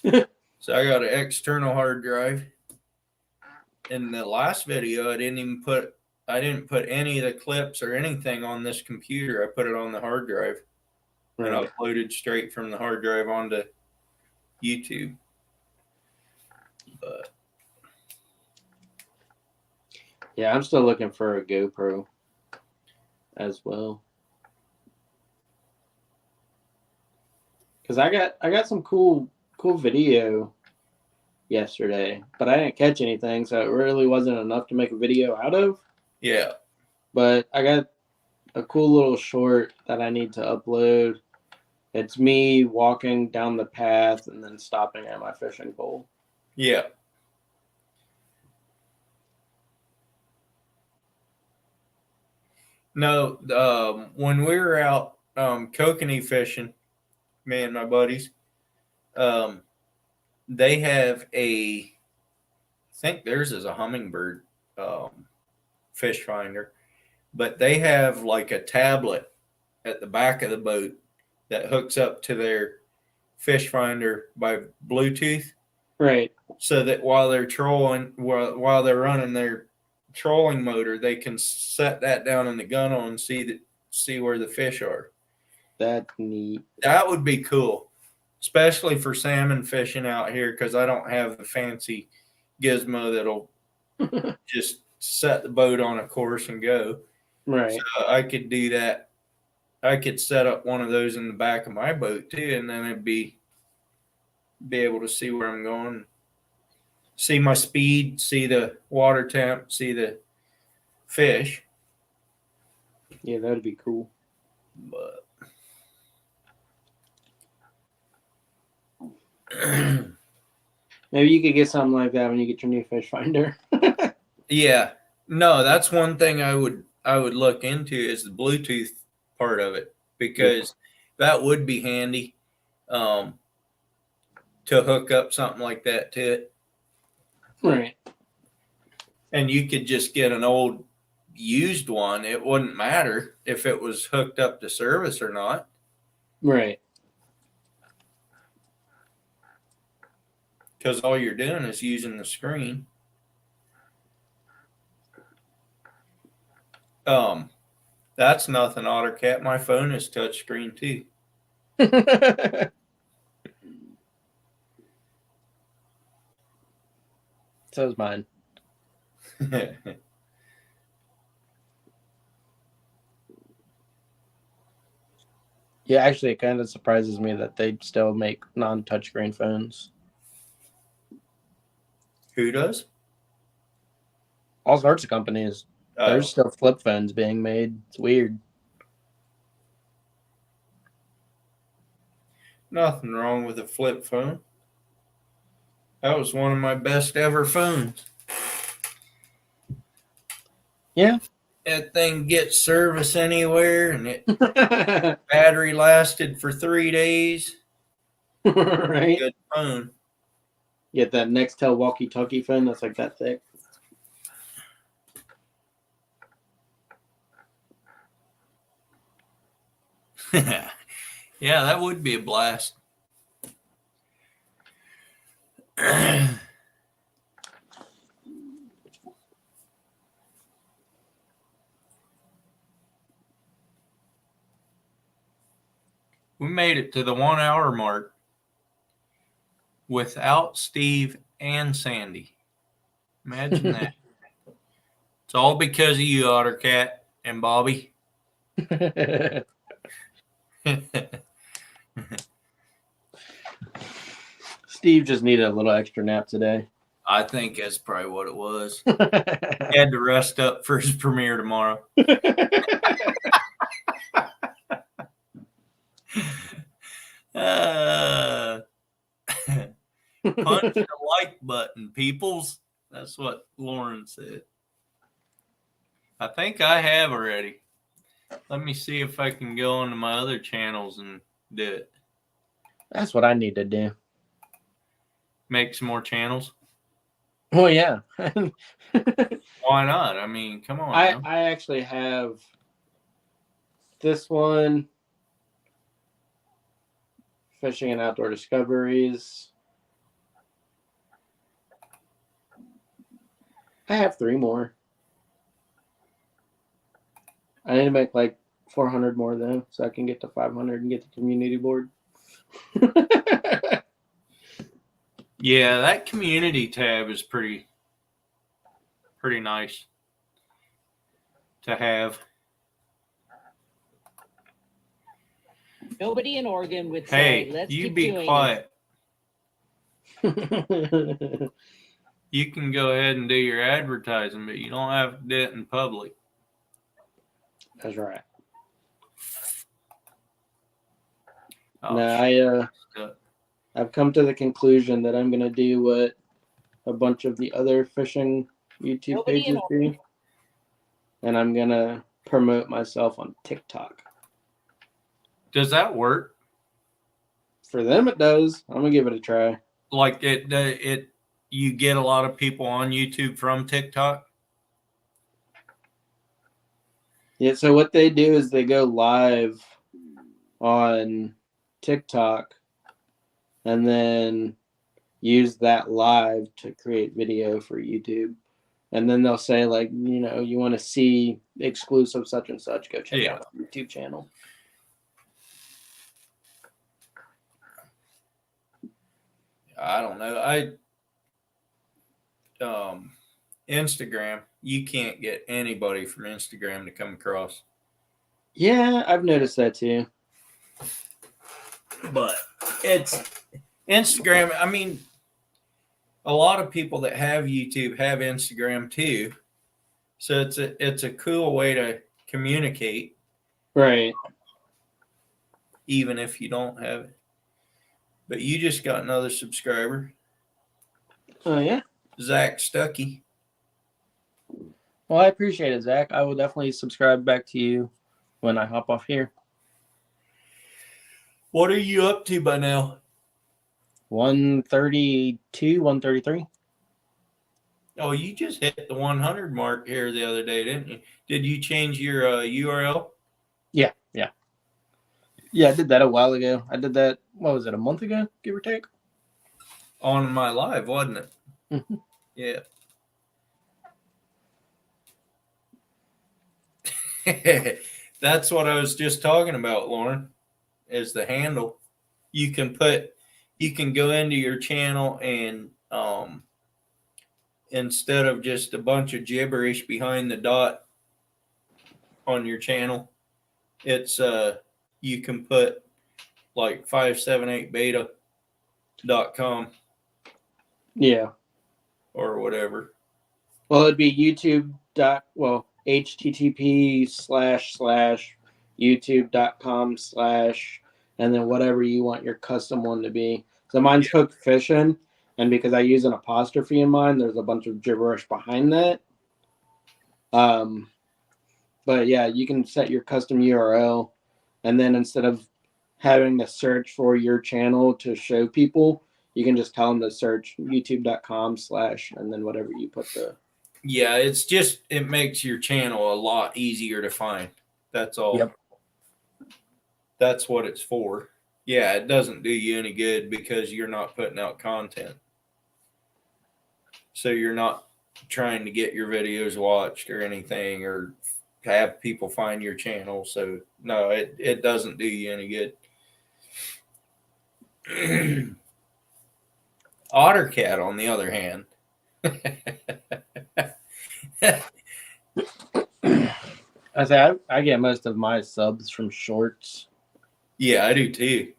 it. So I got an external hard drive. In the last video, I didn't put any of the clips or anything on this computer. I put it on the hard drive. And uploaded straight from the hard drive onto YouTube. But yeah, I'm still looking for a GoPro as well. Because I got some cool video yesterday, but I didn't catch anything, so it really wasn't enough to make a video out of. yeah. But I got a cool little short that I need to upload. It's me walking down the path and then stopping at my fishing pole. Yeah. No, when we were out kokanee fishing, me and my buddies, they have I think theirs is a Humminbird fish finder, but they have like a tablet at the back of the boat that hooks up to their fish finder by Bluetooth. Right. So that while they're trolling, while they're running their trolling motor, they can set that down in the gunnel and see where the fish are. That's neat. That would be cool, especially for salmon fishing out here, because I don't have the fancy gizmo that'll just set the boat on a course and go. Right. So I could do that. I could set up one of those in the back of my boat too, and then it'd be able to see where I'm going, see my speed, see the water temp, see the fish. Yeah, that'd be cool. But maybe you could get something like that when you get your new fish finder. yeah, no, that's one thing I would look into is the Bluetooth part of it, because that would be handy to hook up something like that to it. Right. And you could just get an old used one. It wouldn't matter if it was hooked up to service or not. Right. Because all you're doing is using the screen. That's nothing, OtterCat. My phone is touchscreen too. So is mine. Yeah, actually, it kind of surprises me that they still make non-touchscreen phones. Who does? All sorts of companies. Oh, There's still flip phones being made. It's weird. nothing wrong with a flip phone. That was one of my best ever phones. Yeah. That thing gets service anywhere, and it Right? battery lasted for 3 days. Good phone. Get that Nextel walkie-talkie phone that's like that thick. Yeah, that would be a blast. We made it to the 1 hour mark without Steve and Sandy. Imagine that. It's all because of you, Ottercat and Bobby. Steve just needed a little extra nap today. I think that's probably what it was. He had to rest up for his premiere tomorrow. Punch the like button, peoples. That's what Lauren said. I think I have already. Let me see if I can go onto my other channels and do it. That's what I need to do. Make some more channels. Well, yeah. Why not? I mean, come on. I now. actually have this one, Fishing and Outdoor Discoveries. I have 3 more. I need to make like 400 more though, so I can get to 500 and get the community board. Yeah, that community tab is pretty nice to have. Nobody in Oregon would say, Hey, let's you keep be doing quiet. You can go ahead and do your advertising, but you don't have to do it in public. That's right. Oh, No, shit. I've come to the conclusion that I'm gonna do what a bunch of the other fishing YouTube Nobody in pages do, and I'm gonna promote myself on TikTok. Does that work? For them, it does. I'm gonna give it a try. Like it you get a lot of people on YouTube from TikTok? Yeah. So what they do is they go live on TikTok, and then use that live to create video for YouTube. And then they'll say, like, you want to see exclusive such and such, go check out the YouTube channel. I don't know. Instagram, you can't get anybody from Instagram to come across. Yeah, I've noticed that too. But it's Instagram. I mean, a lot of people that have YouTube have Instagram too. So it's a cool way to communicate, Right. even if you don't have it. But you just got another subscriber, Oh, yeah. Zach Stuckey. Well, I appreciate it, Zach. I will definitely subscribe back to you when I hop off here. What are you up to by now? 132, 133. Oh, you just hit the 100 mark here the other day, didn't you? Did you change your URL? Yeah. Yeah, I did that a while ago. I did that, what was it, a month ago, give or take? On my live, wasn't it? Mhm. Yeah. That's what I was just talking about, Lauren, is the handle. You can go into your channel and instead of just a bunch of gibberish behind the dot on your channel, it's you can put like 578beta.com Yeah. or whatever. Well, it'd be http://youtube.com/ and then whatever you want your custom one to be. So mine's Hook Fishing, and because I use an apostrophe in mine, there's a bunch of gibberish behind that. But yeah, you can set your custom URL, and then instead of having to search for your channel to show people, you can just tell them to search youtube.com/ and then whatever you put the. Yeah, it's just, it makes your channel a lot easier to find. That's all. Yep. That's what it's for. Yeah, it doesn't do you any good because you're not putting out content. So you're not trying to get your videos watched or anything, or have people find your channel. So no, it doesn't do you any good. OtterCat, on the other hand. I say I get most of my subs from shorts. Yeah, I do too.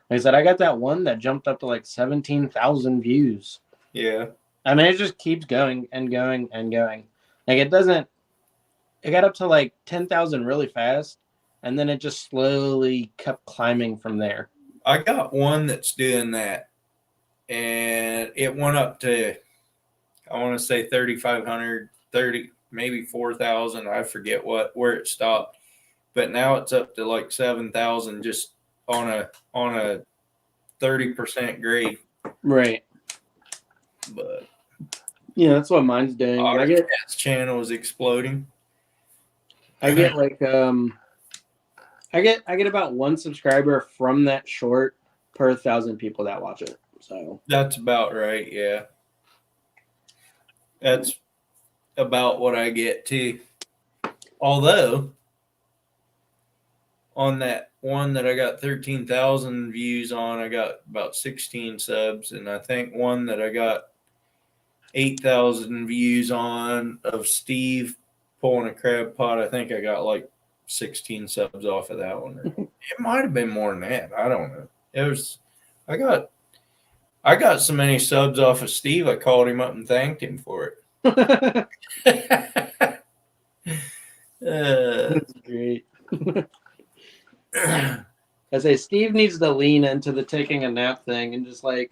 Like I said, I got that one that jumped up to like 17,000 views. Yeah. I mean, it just keeps going and going and going. Like it got up to like 10,000 really fast, and then it just slowly kept climbing from there. I got one that's doing that, and it went up to, I want to say 3,500, 30, maybe 4,000. I forget where it stopped, but now it's up to like 7,000 just on a 30% grade. Right. But yeah, that's what mine's doing. OtterCat's channel is exploding. I get like I get about one subscriber from that short per 1,000 people that watch it. So that's about right. Yeah, that's about what I get too. Although on that one that I got 13,000 views on, I got about 16 subs, and I think one that I got 8,000 views on of Steve pulling a crab pot, I think I got like 16 subs off of that one. It might have been more than that. I don't know. It was, I got so many subs off of Steve, I called him up and thanked him for it. that's great. I say Steve needs to lean into the taking a nap thing and just like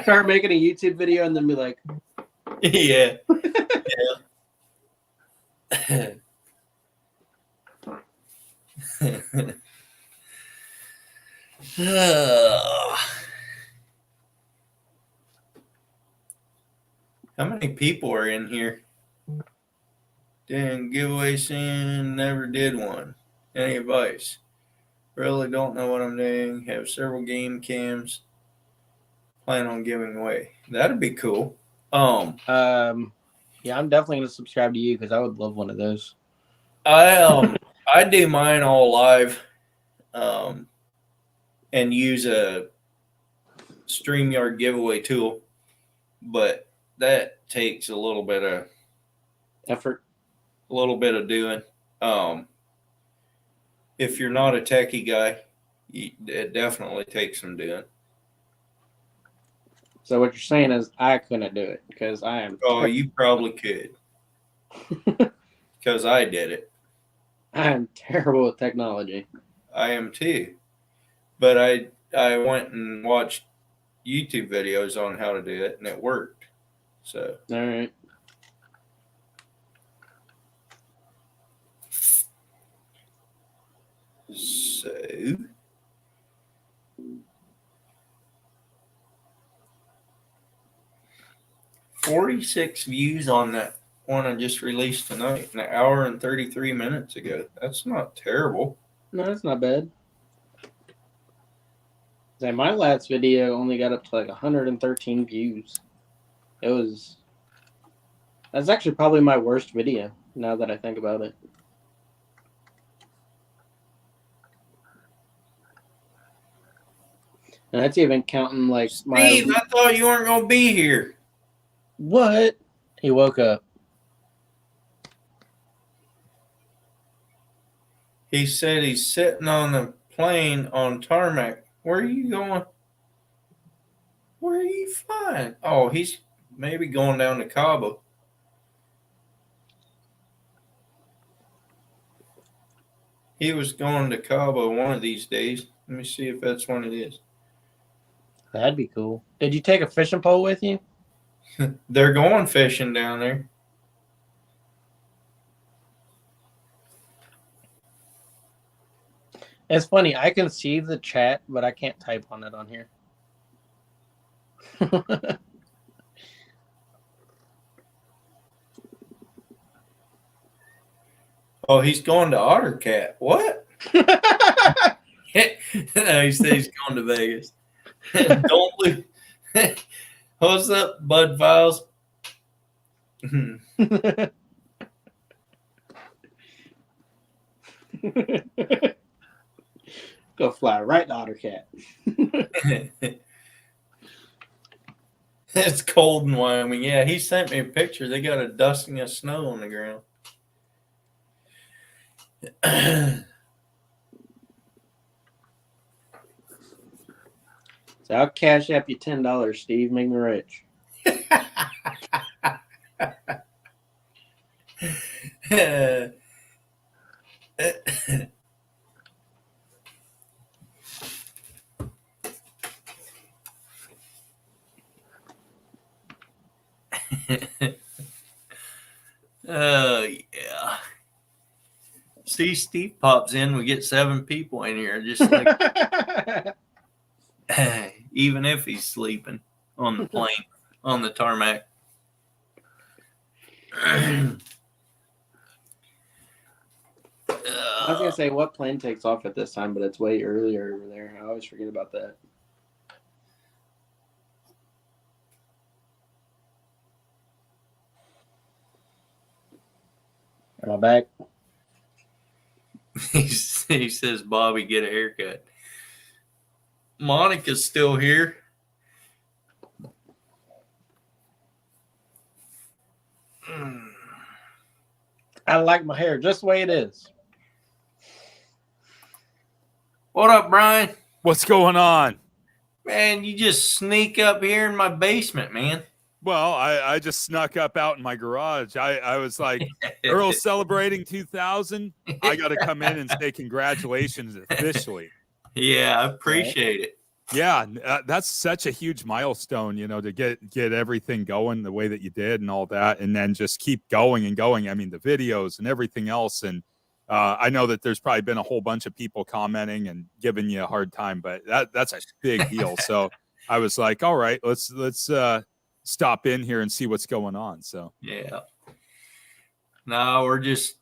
start making a YouTube video and then be like, yeah. How many people are in here? Didn't giveaway soon, never did one. Any advice? Really don't know what I'm doing. Have several game cams. Plan on giving away. That'd be cool. Yeah, I'm definitely gonna subscribe to you because I would love one of those. I do mine all live, and use a StreamYard giveaway tool, but that takes a little bit of effort, a little bit of doing. If you're not a techie guy, it definitely takes some doing. So what you're saying is I couldn't do it because I am. Oh, you probably could, because I did it. I am terrible with technology. I am too, but I went and watched YouTube videos on how to do it, and it worked. So all right. So 46 views on that one I just released tonight, an hour and 33 minutes ago. That's not terrible. No, that's not bad. Say my last video only got up to like 113 views. That's actually probably my worst video now that I think about it. And that's even counting like Steve, I thought you weren't gonna be here. What? He woke up. He said he's sitting on the plane on tarmac. Where are you going? Where are you flying? Oh, he's maybe going down to Cabo. He was going to Cabo one of these days. Let me see if that's one it is. That'd be cool. Did you take a fishing pole with you? They're going fishing down there. It's funny. I can see the chat, but I can't type on it on here. Oh, he's going to Ottercat. What? No, he said he's going to Vegas. Don't lose. What's up, Bud Files? Go fly right to Ottercat. It's cold in Wyoming. Yeah, he sent me a picture. They got a dusting of snow on the ground. So I'll cash up you $10, Steve. Make me rich. Oh yeah. See, Steve pops in. We get 7 people in here, just like even if he's sleeping on the plane, on the tarmac. I was gonna say what plane takes off at this time, but it's way earlier over there. I always forget about that. Am I back? He says, Bobby, get a haircut. Monica's still here. I like my hair just the way it is. What up, Brian? What's going on? Man, you just sneak up here in my basement, man. Well, I just snuck up out in my garage. I was like, Earl's celebrating 2000. I got to come in and say congratulations officially. Yeah, I appreciate it. Yeah, that's such a huge milestone, you know, to get everything going the way that you did and all that, and then just keep going and going. I mean, the videos and everything else. And I know that there's probably been a whole bunch of people commenting and giving you a hard time, but that's a big deal. So I was like, all right, let's stop in here and see what's going on. So yeah. No, we're just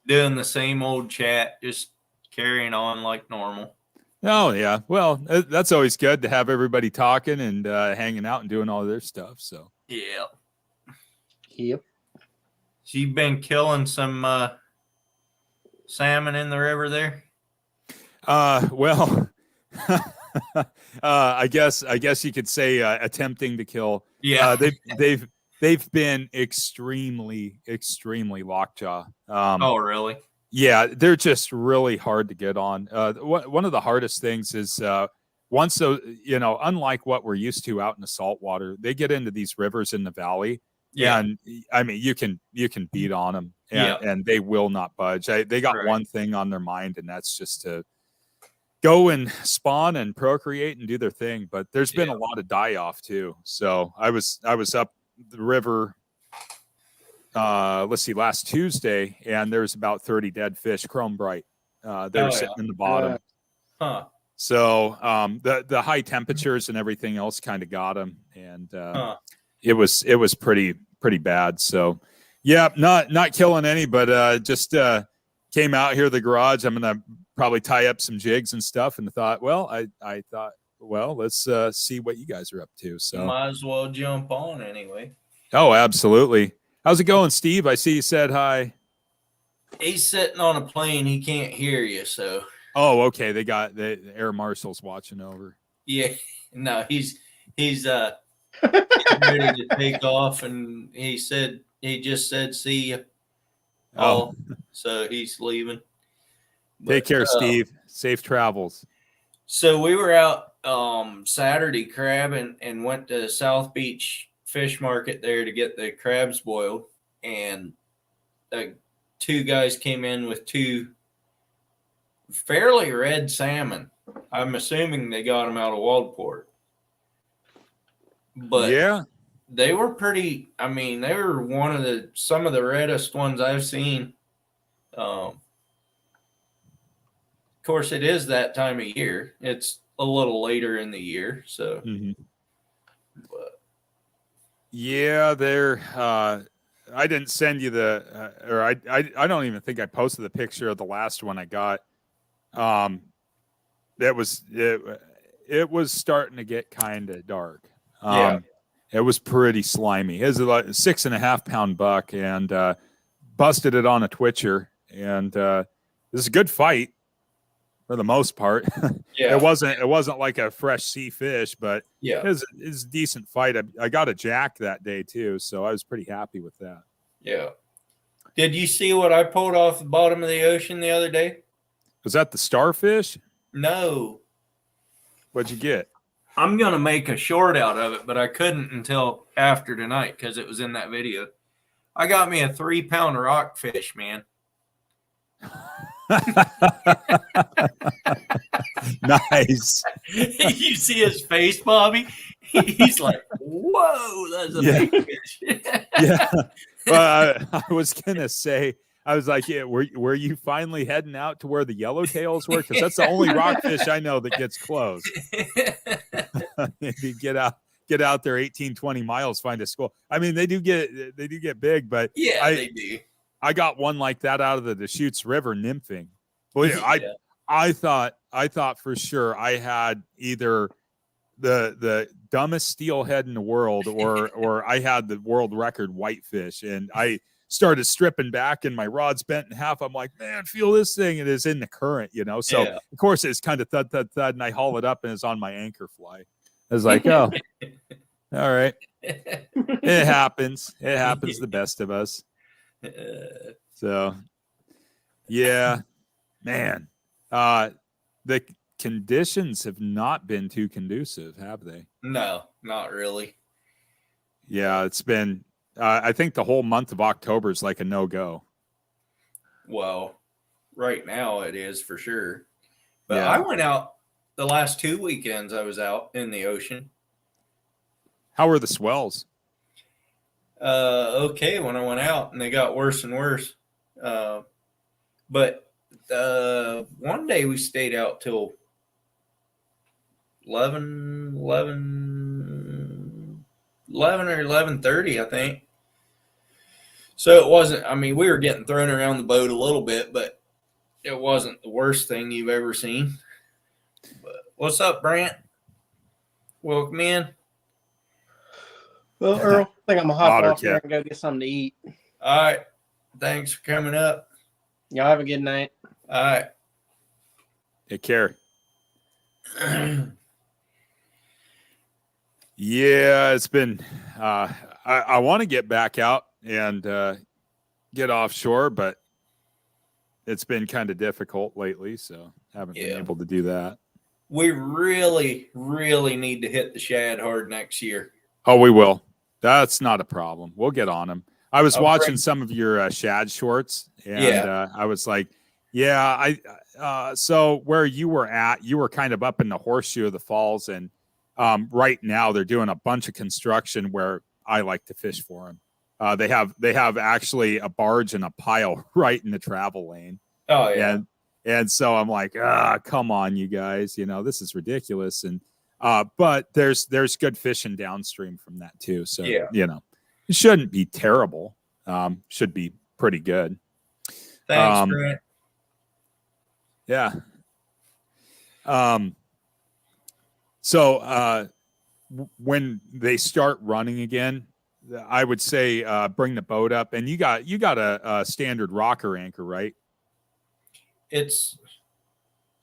doing the same old chat, just carrying on like normal. Oh yeah, well that's always good to have everybody talking and hanging out and doing all their stuff. So yeah. Yep. So you've been killing some salmon in the river there? Well, I guess you could say attempting to kill. Yeah. They've been extremely lockjaw. Oh really? Yeah, they're just really hard to get on. One of the hardest things is once, so you know, unlike what we're used to out in the saltwater, they get into these rivers in the valley. Yeah. And I mean, you can beat on them, and they will not budge. They got Right. one thing on their mind, and that's just to go and spawn and procreate and do their thing. But there's been a lot of die off too. So I was up the river. Let's see, last Tuesday, and there's about 30 dead fish, chrome bright. They were sitting in the bottom. Huh. So the high temperatures and everything else kind of got them, and it was pretty bad. So yeah, not killing any, but just came out here to the garage. I'm gonna probably tie up some jigs and stuff, and thought, well, I thought, well, let's see what you guys are up to. So might as well jump on anyway. Oh, absolutely. How's it going, Steve? I see you said hi. He's sitting on a plane. He can't hear you, so. Oh, okay. They got the air marshals watching over. Yeah. No, he's getting ready to take off, and he just said see you. Oh. So he's leaving. Take But, care, Steve. Safe travels. So we were out Saturday crabbing and went to South Beach Fish Market there to get the crabs boiled, and two guys came in with two fairly red salmon. I'm assuming they got them out of Waldport, but Yeah. they were pretty. I mean, they were some of the reddest ones I've seen. Of course, it is that time of year. It's a little later in the year, so. Mhm. But Yeah, they're. I didn't send you the, or I don't even think I posted the picture of the last one I got. That was it was starting to get kind of dark. Yeah. It was pretty slimy. It was like a 6.5 pound buck, and busted it on a twitcher. And this is a good fight for the most part. Yeah. It wasn't like a fresh sea fish, but Yeah. it was a decent fight. I got a jack that day too, so I was pretty happy with that. Yeah. Did you see what I pulled off the bottom of the ocean the other day? Was that the starfish? No. What'd you get? I'm going to make a short out of it, but I couldn't until after tonight because it was in that video. I got me a 3-pound rockfish, man. Nice. You see his face, Bobby? He's like, whoa, that's a Yeah. big fish. Yeah. Well, I was gonna say, I was like, yeah, were you finally heading out to where the yellowtails were? Because that's the only rockfish I know that gets close. Maybe get out there 18, 20 miles, find a school. I mean, they do get big, but Yeah, they do. I got one like that out of the Deschutes River nymphing. Well, yeah, Yeah. I thought for sure I had either the dumbest steelhead in the world or I had the world record whitefish, and I started stripping back and my rod's bent in half. I'm like, man, feel this thing. It is in the current, So Yeah. of course it's kind of thud, thud, thud, and I haul it up and it's on my anchor fly. I was like, oh, all right. It happens. It happens to the best of us. So yeah, man. The conditions have not been too conducive, have they? No, not really. Yeah, it's been I think the whole month of October is like a no-go. Well, right now it is for sure. But Yeah. I went out the last 2 weekends. I was out in the ocean. How are the swells? Okay, when I went out, and they got worse and worse. But one day we stayed out till 11 or 11:30, I think. So it wasn't, I mean, we were getting thrown around the boat a little bit, but it wasn't the worst thing you've ever seen. But what's up, Brant? Welcome in. Well, Earl, I think I'm gonna hop Otter off here cat. and go get something to eat. All right. Thanks for coming up. Y'all have a good night. All right. Take care. Yeah, it's been I want to get back out and get offshore, but it's been kind of difficult lately, so haven't been able to do that. We really, really need to hit the shad hard next year. Oh, we will. That's not a problem. We'll get on them. I was Oh, watching great. some of your shad shorts, and Yeah. I was like, yeah, so where you were at, you were kind of up in the horseshoe of the falls, and right now they're doing a bunch of construction where I like to fish for them. They have actually a barge and a pile right in the travel lane. Oh, yeah. And so I'm like, come on, you guys, this is ridiculous. And but there's good fishing downstream from that too. So Yeah. it shouldn't be terrible. Should be pretty good. Thanks, Brent. Yeah. So when they start running again, I would say bring the boat up, and you got a standard rocker anchor, right?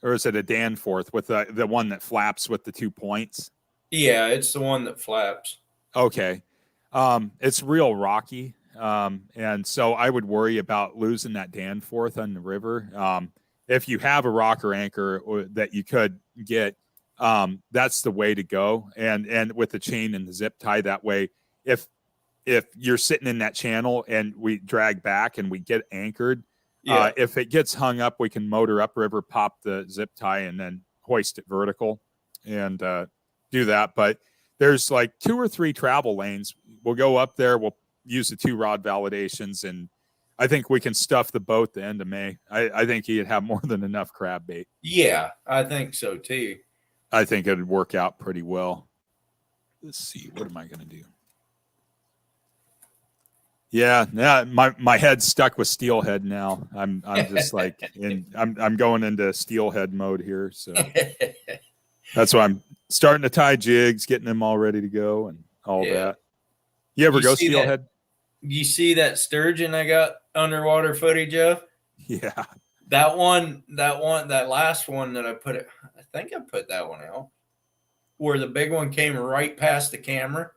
Or is it a Danforth with the one that flaps with the 2 points? Yeah, it's the one that flaps. Okay. It's real rocky. And so I would worry about losing that Danforth on the river. if you have a rocker anchor or that you could get, that's the way to go. And with the chain and the zip tie, that way, if you're sitting in that channel and we drag back and we get anchored, if it gets hung up, we can motor upriver, pop the zip tie, and then hoist it vertical and do that. But there's like 2 or 3 travel lanes. We'll go up there. We'll use the 2 rod validations, and I think we can stuff the boat the end of May. I think he'd have more than enough crab bait. Yeah, I think so too. I think it'd work out pretty well. Let's see. What am I going to do? Yeah, my head's stuck with steelhead now. I'm just like I'm going into steelhead mode here. So that's why I'm starting to tie jigs, getting them all ready to go and all that. You ever go steelhead? You see that sturgeon I got underwater footage of? Yeah. That last one that I think I put that one out where the big one came right past the camera.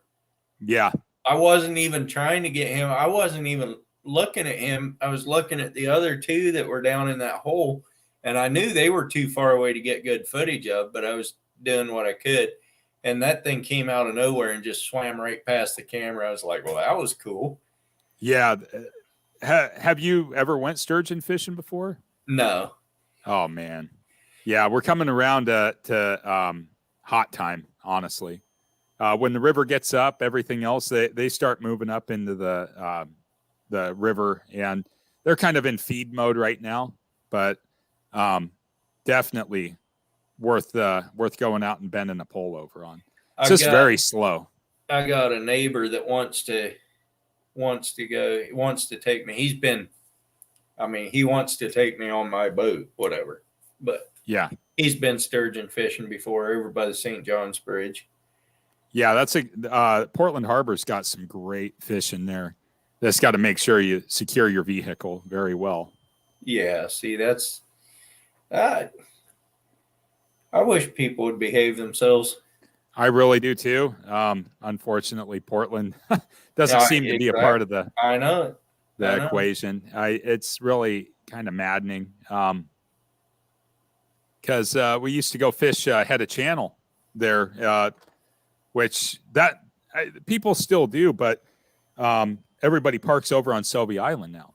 Yeah. I wasn't even trying to get him. I wasn't even looking at him. I was looking at the other 2 that were down in that hole, and I knew they were too far away to get good footage of, but I was doing what I could. And that thing came out of nowhere and just swam right past the camera. I was like, well, that was cool. Yeah. Have you ever went sturgeon fishing before? No. Oh, man. Yeah, we're coming around to hot time, honestly. When the river gets up, everything else, they start moving up into the river, and they're kind of in feed mode right now, but definitely worth going out and bending a pole over on. It's just very slow. I got a neighbor that wants to take me. He wants to take me on my boat, whatever. But yeah, he's been sturgeon fishing before over by the St. John's Bridge. Yeah, that's Portland Harbor's got some great fish in there. That's got to make sure you secure your vehicle very well. Yeah, see, that's I wish people would behave themselves. I really do too. Unfortunately, Portland doesn't seem to be a part of the equation. It's really kind of maddening. Because we used to go fish head of channel there. Which people still do, but everybody parks over on Selby Island now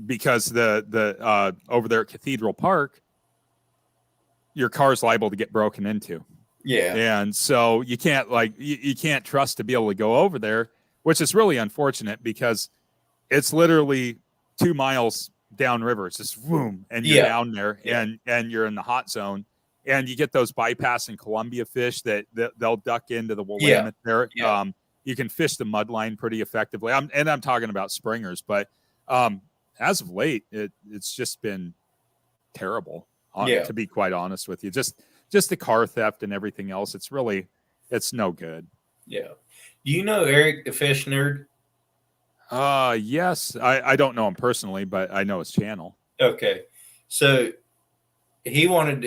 because the over there at Cathedral Park, your car's liable to get broken into. Yeah, and so you can't you can't trust to be able to go over there, which is really unfortunate because it's literally 2 miles downriver. It's just boom, and you're down there, and you're in the hot zone. And you get those bypassing Columbia fish that they'll duck into the Willamette there. Yeah. You can fish the mud line pretty effectively. I'm talking about springers, but as of late, it's just been terrible. To be quite honest with you, just the car theft and everything else. It's no good. Yeah. Do you know Eric the Fish Nerd? Yes. I don't know him personally, but I know his channel. Okay, so. He wanted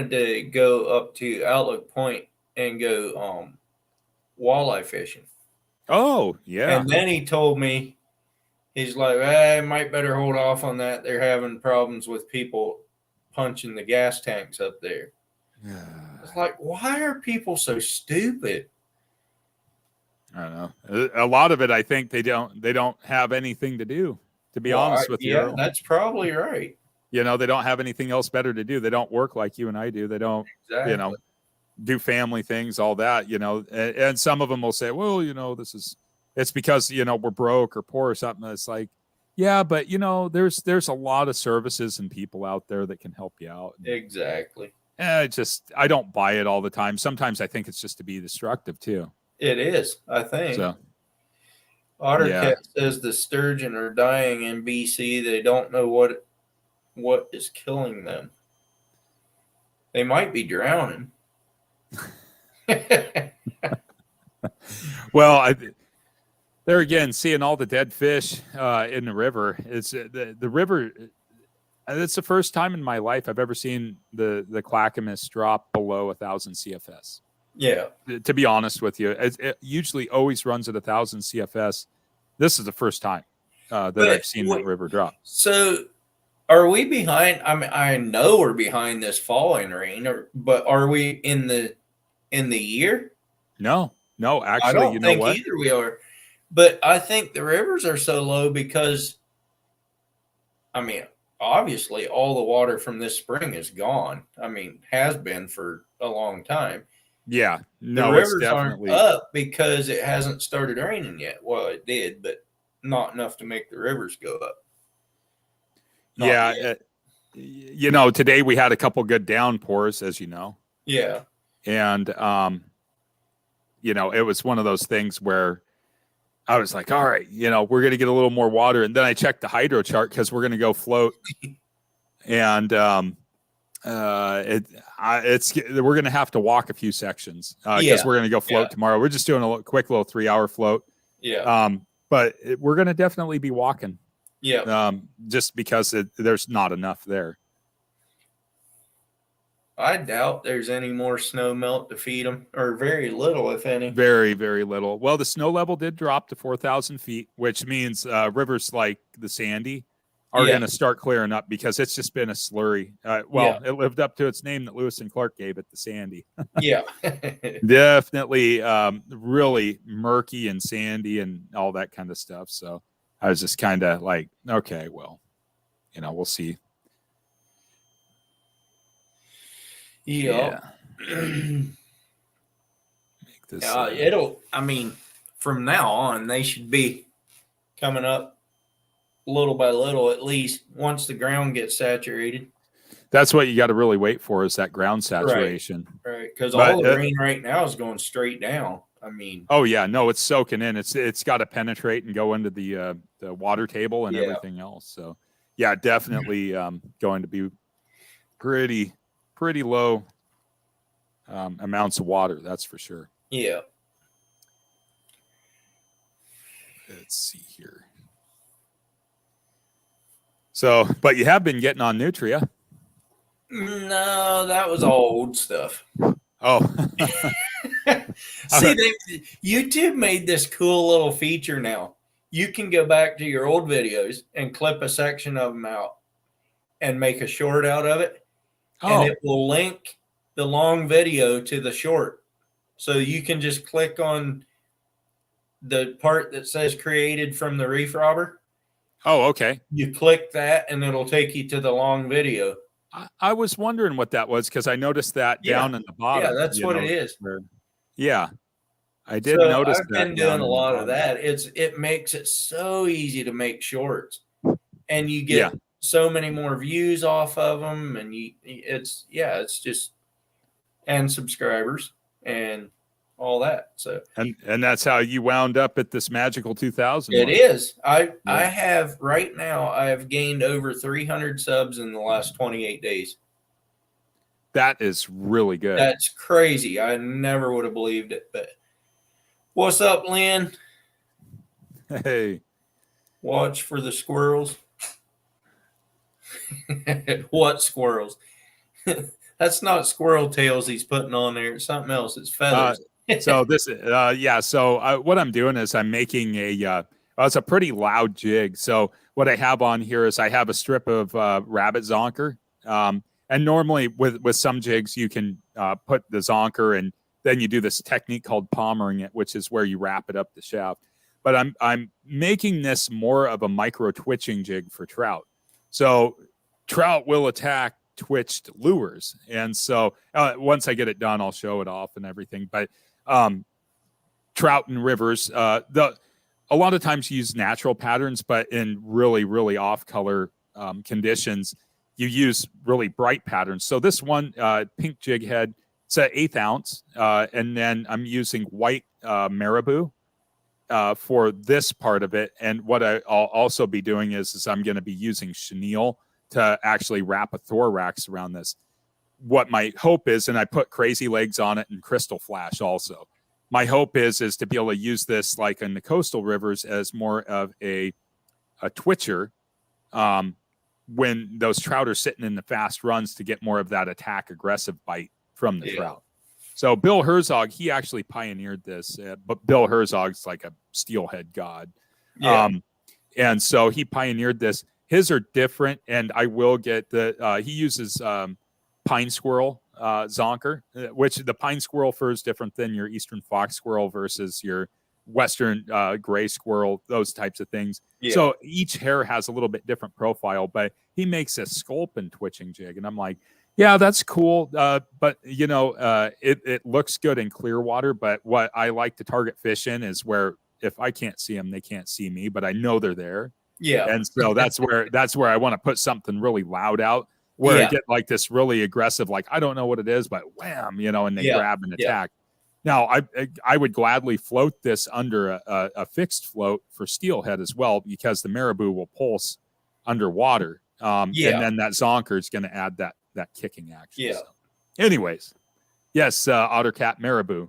to go up to Outlook Point and go walleye fishing. Oh, yeah. And then he told me, he's like, I might better hold off on that. They're having problems with people punching the gas tanks up there. It's like, why are people so stupid? I don't know. A lot of it, I think they don't have anything to do, to be honest with you. Yeah, that's probably right. They don't have anything else better to do. They don't work like you and I do. They don't, do family things, all that, and some of them will say, well, it's because, we're broke or poor or something. It's like, yeah, but there's a lot of services and people out there that can help you out. Exactly. I don't buy it all the time. Sometimes I think it's just to be destructive too. It is, I think. So, Ottercat says the sturgeon are dying in BC. They don't know what is killing them. They might be drowning. Well, there again, seeing all the dead fish in the river. It's the river. It's the first time in my life I've ever seen the Clackamas drop below 1,000 CFS. Yeah. To be honest with you, it usually always runs at 1,000 CFS. This is the first time that I've seen that river drop. So Are we behind? I mean, I know we're behind this falling rain, but are we in the year? No, I actually, don't you know think what? either we are. But I think the rivers are so low because, I mean, obviously all the water from this spring is gone. I mean, has been for a long time. Yeah, The no, it's rivers aren't definitely up because it hasn't started raining yet. Well, it did, but not enough to make the rivers go up. Not yeah. yet. You know, today we had a couple good downpours, as you know, Yeah. and you know, it was one of those things where I was like, all right, you know, we're gonna get a little more water, and then I checked the hydro chart because we're gonna go float, and it's we're gonna have to walk a few sections because Yeah. we're gonna go float Yeah. tomorrow. We're just doing a quick little 3-hour float. Yeah. But we're going to definitely be walking Yeah. just because there's not enough there. I doubt there's any more snow melt to feed them, or very little, if any. Very, very little. Well, the snow level did drop to 4,000 feet, which means rivers like the Sandy are Yeah. going to start clearing up because it's just been a slurry. It lived up to its name that Lewis and Clark gave it, the Sandy. Yeah. Definitely really murky and sandy and all that kind of stuff. So I was just kind of like, okay, well, you know, we'll see. Yeah. Make this. I mean, from now on, they should be coming up little by little, at least once the ground gets saturated. That's what you got to really wait for is that ground saturation. Right. Because But, all the rain right now is going straight down. I mean, Oh yeah, no, it's soaking in. It's got to penetrate and go into the water table and Yeah. everything else. So yeah, definitely going to be pretty low amounts of water. That's for sure. yeah. Let's see here. So, but you have been getting on Nutria. No, that was all old stuff. Oh, See, YouTube made this cool little feature now. You can go back to your old videos and clip a section of them out and make a short out of it. And it will link the long video to the short. So you can just click on the part that says created from the reef robber. Oh, okay. You click that and it'll take you to the long video. I was wondering what that was because I noticed that down in the bottom. Yeah, that's what it is. Yeah, I did So notice I've that. been doing a lot of that. It makes it so easy to make shorts, and you get so many more views off of them, and it's just and subscribers and all that. So and that's how you wound up at this magical 2000. it is. I have right now. I have gained over 300 subs in the last 28 days. That is really good. That's crazy. I never would have believed it. But what's up, Lynn? Hey, Watch for the squirrels. What squirrels? That's not squirrel tails he's putting on there. It's something else. It's feathers. So this, So what I'm doing is I'm making it's a pretty loud jig. So what I have on here is I have a strip of rabbit zonker. And normally with some jigs, you can put the zonker and then you do this technique called palmering it, which is where you wrap it up the shaft. But I'm making this more of a micro twitching jig for trout. So trout will attack twitched lures. And so once I get it done, I'll show it off and everything. But trout and rivers, a lot of times you use natural patterns, but in really, really off color conditions, you use really bright patterns. So this one pink jig head, it's an 1/8 ounce. And then I'm using white marabou for this part of it. And what I'll also be doing is I'm going to be using chenille to actually wrap a thorax around this. What my hope is, and I put crazy legs on it and crystal flash also. My hope is to be able to use this like in the coastal rivers as more of a twitcher when those trout are sitting in the fast runs to get more of that attack aggressive bite from the trout. So Bill Herzog, he actually pioneered this, but Bill Herzog's like a steelhead god. Yeah. And so he pioneered this. his are different, and I will get the he uses pine squirrel zonker, which the pine squirrel fur is different than your eastern fox squirrel versus your western gray squirrel, those types of things. Yeah. So each hair has a little bit different profile, but he makes a sculpin twitching jig, and I'm like, yeah, that's cool. But you know, it looks good in clear water. But what I like to target fish in is where if I can't see them, they can't see me, but I know they're there. Yeah. And so that's where I want to put something really loud out, where I Yeah. get like this really aggressive, like I don't know what it is, but wham, you know, and they Yeah. grab and Yeah. attack. Now I would gladly float this under a fixed float for steelhead as well, because the marabou will pulse underwater. Yeah. And then that zonker is going to add that kicking action. Yeah. So, anyways, yes, ottercat marabou.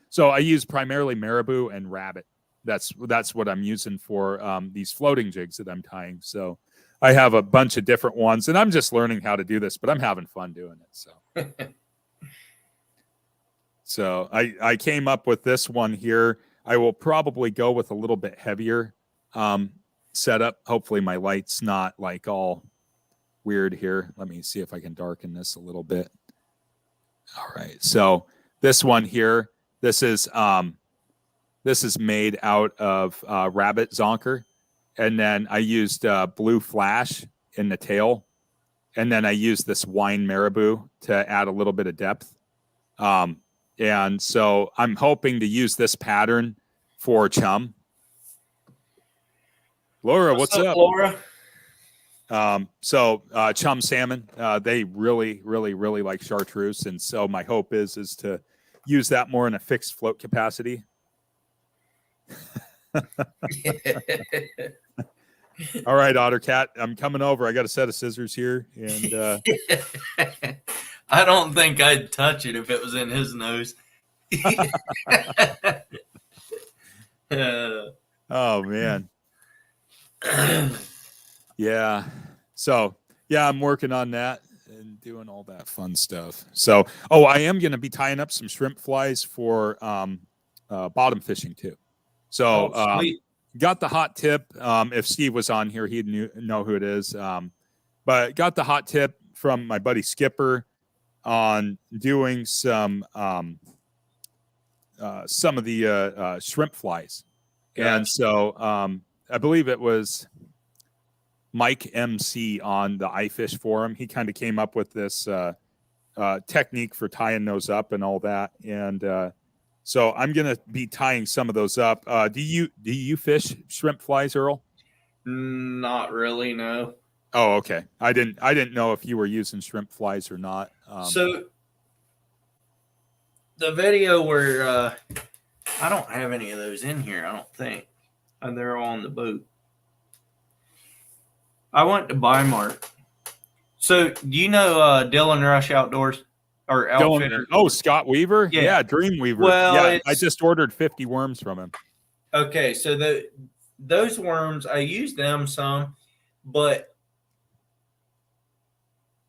So I use primarily marabou and rabbit. That's what I'm using for these floating jigs that I'm tying. So I have a bunch of different ones, and I'm just learning how to do this, but I'm having fun doing it. So, so I came up with this one here. I will probably go with a little bit heavier setup. Hopefully my light's not like all weird here. Let me see if I can darken this a little bit. All right. So this one here, this is made out of rabbit zonker. And then I used blue flash in the tail. And then I used this wine marabou to add a little bit of depth. And so I'm hoping to use this pattern for chum. Laura, what's up? Laura? So chum salmon, they really, really, really like chartreuse. And so my hope is to use that more in a fixed float capacity. All right, Ottercat, I'm coming over. I got a set of scissors here, and I don't think I'd touch it if it was in his nose. oh man, yeah. So yeah, I'm working on that and doing all that fun stuff. So I am going to be tying up some shrimp flies for bottom fishing too. So sweet. got the hot tip. If Steve was on here, he'd know who it is. But got the hot tip from my buddy Skipper on doing some of the shrimp flies. Gotcha. And so I believe it was Mike MC on the iFish forum. He kind of came up with this technique for tying those up and all that. And so I'm going to be tying some of those up. Do you fish shrimp flies, Earl? Not really, no. Oh, okay. I didn't know if you were using shrimp flies or not. So the video where I don't have any of those in here, I don't think. And they're all on the boat. I went to Bi-Mart. So do you know Dylan Rush Outdoors? Or Outfitter? Scott Weaver? Yeah, Dreamweaver. Well, yeah, I just ordered 50 worms from him. Okay, so those worms, I used them some, but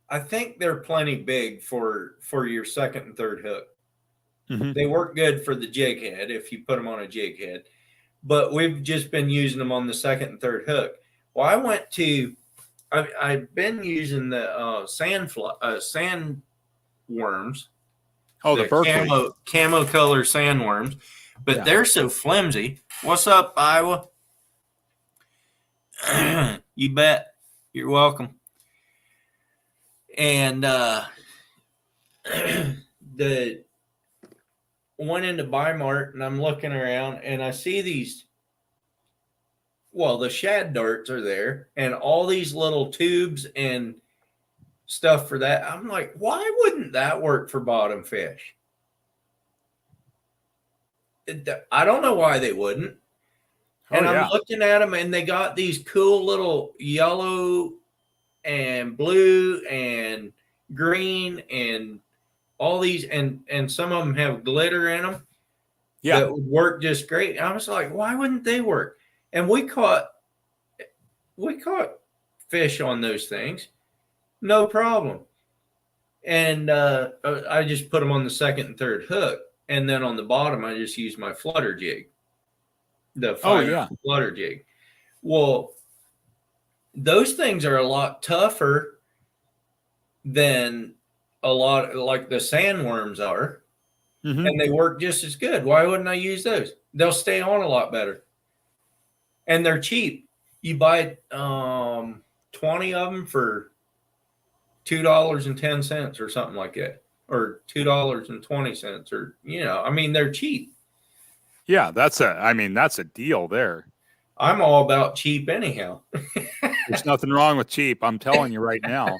I think they're plenty big for your second and third hook. Mm-hmm. They work good for the jig head if you put them on a jig head, but we've just been using them on the second and third hook. Well, I've been using the sand worms. Oh, the Berkeley camo color sandworms, but yeah. They're so flimsy. What's up, Iowa? You bet. You're welcome. And the went into Bi-Mart and I'm looking around and I see these. Well, the shad darts are there and all these little tubes and stuff for that. I'm like, why wouldn't that work for bottom fish? I don't know why they wouldn't. And I'm looking at them and they got these cool little yellow and blue and green and all these, and some of them have glitter in them. Yeah. That would work just great. I was like, why wouldn't they work? And we caught fish on those things. No problem. And I just put them on the second and third hook. And then on the bottom, I just used my flutter jig. The flutter jig. Well, those things are a lot tougher than a lot like the sandworms are, Mhm. and they work just as good. Why wouldn't I use those? They'll stay on a lot better, and they're cheap. You buy 20 of them for $2.10 or something like that, or $2.20, or I mean, they're cheap. Yeah, that's a deal there. I'm all about cheap anyhow. There's nothing wrong with cheap. I'm telling you right now.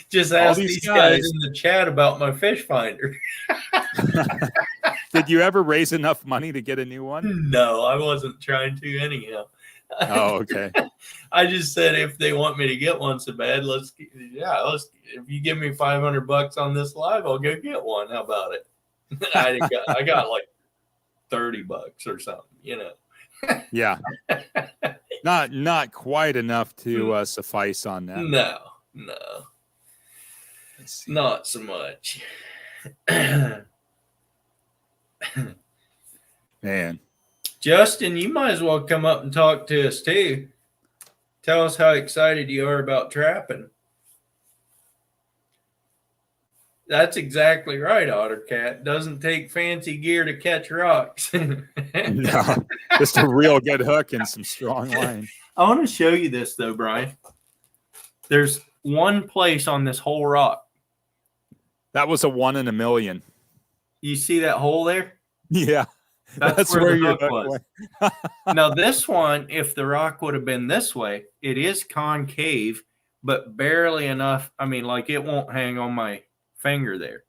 Just All ask these these guys guys- in the chat about my fish finder. Did you ever raise enough money to get a new one? No, I wasn't trying to anyhow. Oh, okay. I just said if they want me to get one so bad, if you give me $500 on this live, I'll go get one. How about it? I got like $30 or something, Yeah. Not quite enough to suffice on that. No, Let's see. not so much. Man. Justin, you might as well come up and talk to us too. Tell us how excited you are about trapping. That's exactly right, Ottercat. Doesn't take fancy gear to catch rocks. No, just a real good hook and some strong line. I want to show you this though, Brian. There's one place on this whole rock. That was a 1 in a million. You see that hole there? Yeah. That's where the your hook was. Now this one, if the rock would have been this way, it is concave, but barely enough. I mean, like it won't hang on my finger there.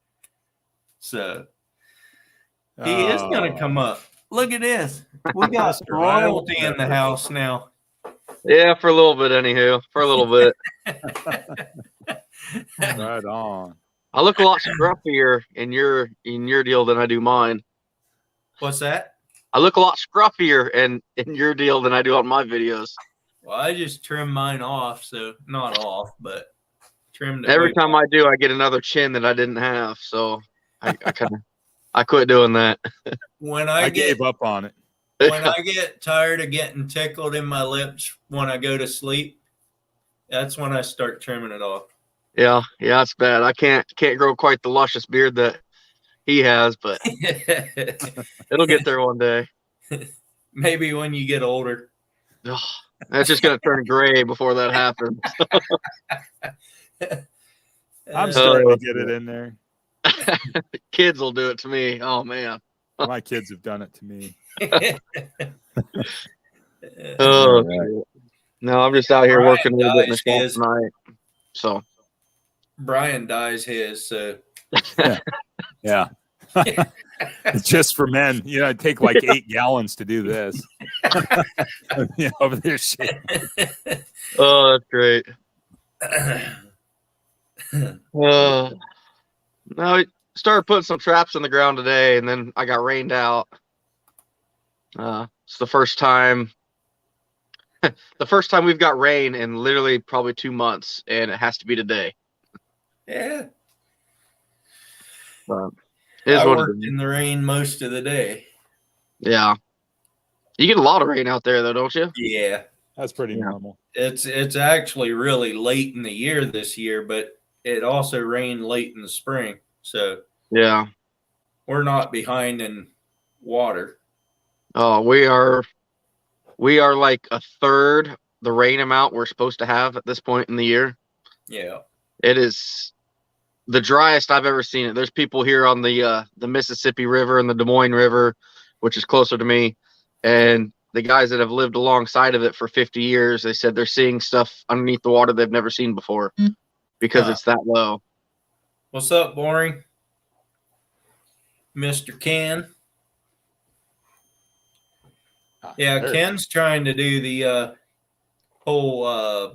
So he is going to come up. Look at this. We got Mr. Wild royalty in the house now. Yeah, for a little bit, anywho. For a little bit. Right on. I look a lot scruffier in your deal than I do mine. What's that? I look a lot scruffier in your deal than I do on my videos. Well, I just trimmed mine off, so not off, but trimmed it. Every time I do, I get another chin that I didn't have. So I quit doing that. When I I get gave up on it. when I get tired of getting tickled in my lips when I go to sleep, that's when I start trimming it off. Yeah, it's bad. I can't grow quite the luscious beard that he has, but it'll get there one day. Maybe when you get older. Ugh, that's just gonna turn gray before that happens. I'm Uh, starting to get it in there. Kids will do it to me. Oh man. My kids have done it to me. Oh, All no, I'm just out here Brian working a little bit in the dies shop his. tonight. So Brian dyes his, so Yeah. It's just for men. It'd take like 8 gallons to do this. Over there shit. oh, that's great. No, I started putting some traps in the ground today, and then I got rained out. It's the first time we've got rain in literally probably 2 months, and it has to be today. yeah. It is I what it worked is. in the rain most of the day. Yeah, you get a lot of rain out there, though, don't you? Yeah. That's pretty Yeah. normal. It's actually really late in the year this year, but it also rained late in the spring. So Yeah. we're not behind in water. Oh, we are like a third the rain amount we're supposed to have at this point in the year. Yeah. It is the driest I've ever seen it. There's people here on the Mississippi River and the Des Moines River, which is closer to me, and the guys that have lived alongside of it for 50 years, they said they're seeing stuff underneath the water they've never seen before because it's that low. What's up, Boring? Mr. Ken. Yeah, There. Ken's trying to do the whole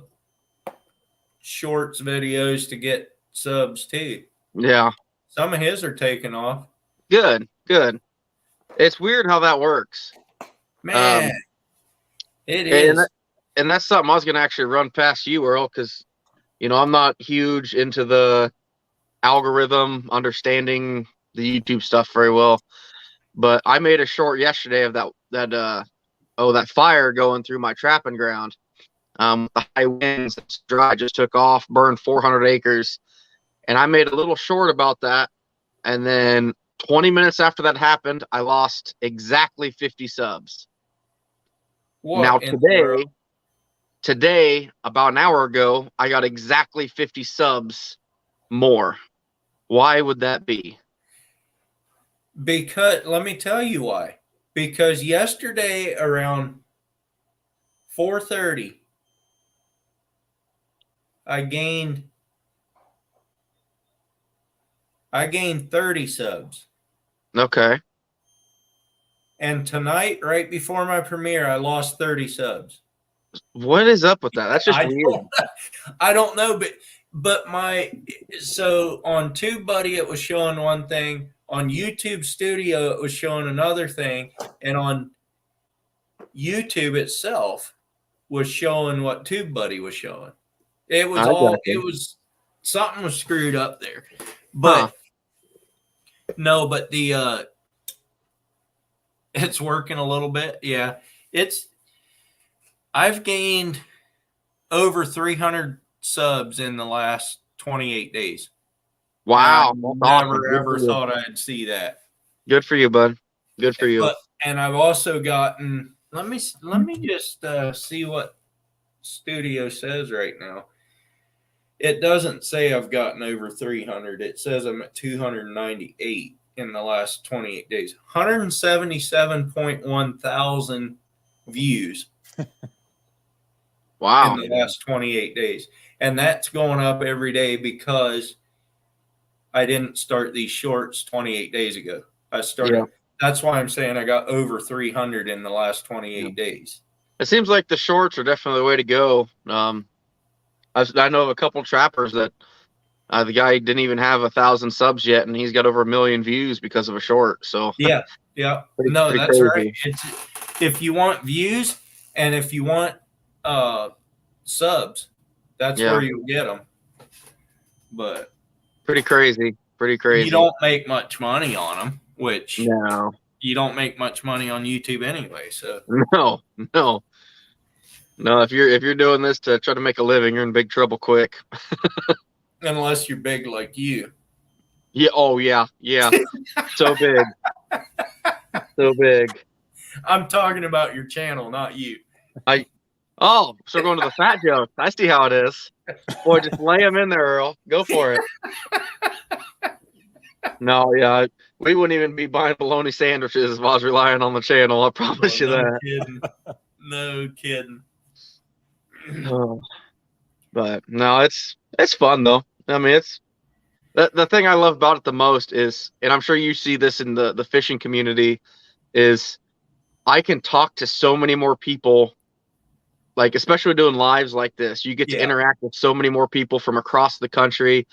shorts videos to get subs too. Yeah, Some of his are taking off. good. It's weird how that works. Man, it is. And that's something I was going to actually run past you, Earl, because, I'm not huge into the algorithm, understanding the YouTube stuff very well. But I made a short yesterday of that fire going through my trapping ground. The high winds, it's dry, just took off, burned 400 acres. And I made a little short about that. And then 20 minutes after that happened, I lost exactly 50 subs. What Now in the world? today, about an hour ago, I got exactly 50 subs more. Why would that be? Because let me tell you why. Because yesterday around 4:30, I gained 30 subs. Okay. And tonight, right before my premiere, I lost 30 subs. What is up with that? That's just weird. I don't know, but so on TubeBuddy it was showing one thing, on YouTube Studio it was showing another thing, and on YouTube itself was showing what TubeBuddy was showing. It was I all got you. it was something was screwed up there. But no, but the it's working a little bit. Yeah. I've gained over 300 subs in the last 28 days. Wow. And That's I awesome. never Good ever for you. thought I'd see that. Good for you, bud. Good for you. And I've also gotten, let me just see what Studio says right now. It doesn't say I've gotten over 300. It says I'm at 298 in the last 28 days. 177.1 thousand views Wow. in the last 28 days. And that's going up every day because I didn't start these shorts 28 days ago. I started. Yeah. That's why I'm saying I got over 300 in the last 28 days. It seems like the shorts are definitely the way to go. I know of a couple trappers that the guy didn't even have 1,000 subs yet, and he's got over 1 million views because of a short. So Yeah. pretty That's crazy. right. If you want views and if you want subs, that's where you'll get them. But pretty crazy. you don't make much money on them, which No. you don't make much money on YouTube anyway. So No. If you're doing this to try to make a living, you're in big trouble quick. unless you're big like you. Yeah. Oh yeah. Yeah. So big. So big. I'm talking about your channel, not you. Oh, so we're going to the fat joke. I see how it is. Boy, just lay them in there, Earl. Go for it. No, yeah. We wouldn't even be buying bologna sandwiches if I was relying on the channel. I promise you that. Kidding. No kidding. But no, it's fun though. I mean, it's the thing I love about it the most is, and I'm sure you see this in the fishing community, is I can talk to so many more people. Like, especially doing lives like this, you get to interact with so many more people from across the country.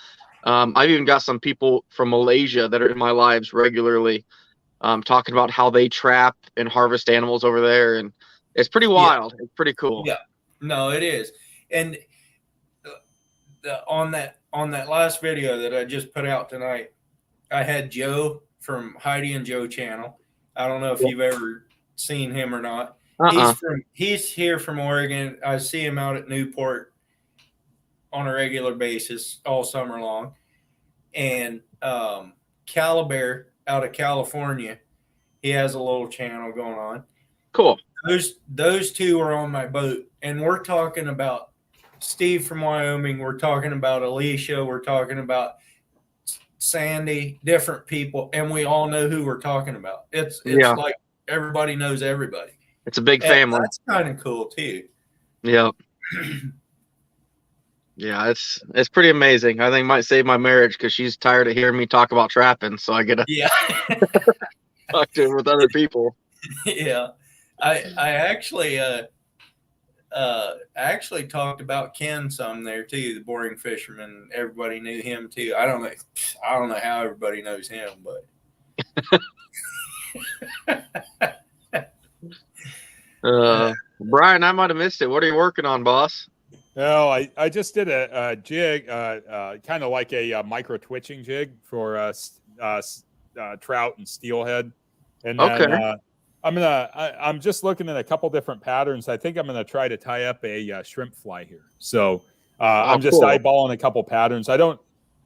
I've even got some people from Malaysia that are in my lives regularly, talking about how they trap and harvest animals over there, and it's pretty wild. It's pretty cool. Yeah, no, it is. And on that last video that I just put out tonight, I had Joe from Heidi and Joe channel. I don't know if you've ever seen him or not. He's here from Oregon. I see him out at Newport on a regular basis all summer long. And Calabear out of California, he has a little channel going on. Cool. Those two are on my boat, and we're talking about Steve from Wyoming. We're talking about Alicia. We're talking about Sandy, different people, and we all know who we're talking about. It's like everybody knows everybody. It's a big family. That's kind of cool too. Yeah. Yeah, it's pretty amazing. I think it might save my marriage because she's tired of hearing me talk about trapping, so I get to talk to her with other people. Yeah, I actually talked about Ken some there too, the boring fisherman. Everybody knew him too. I don't know how everybody knows him, but Brian, I might have missed it. What are you working on, boss? No, I just did a jig, kind of like a micro twitching jig for trout and steelhead, and then I'm just looking at a couple different patterns. I think I'm gonna try to tie up a shrimp fly here. So I'm just cool. eyeballing a couple patterns. I'm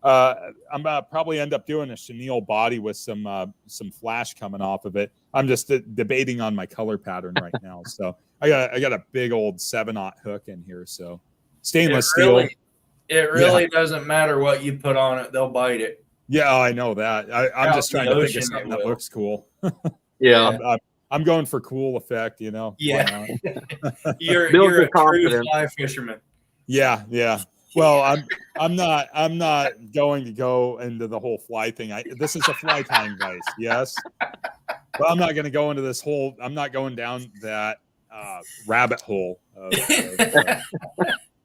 gonna probably end up doing a chenille body with some flash coming off of it. I'm just debating on my color pattern right now. So I got a big old 7/0 hook in here. So stainless steel. It really doesn't matter what you put on it; they'll bite it. Yeah, I know that. I'm Out just in trying the to think of ocean, something it that will. looks cool. Yeah. I'm going for cool effect, you know. Yeah. Why not? You're Build a your true confidence. fly fisherman. Yeah. Well, I'm not going to go into the whole fly thing. This is a fly tying vise, yes. But I'm not going to go into this whole. I'm not going down that rabbit hole.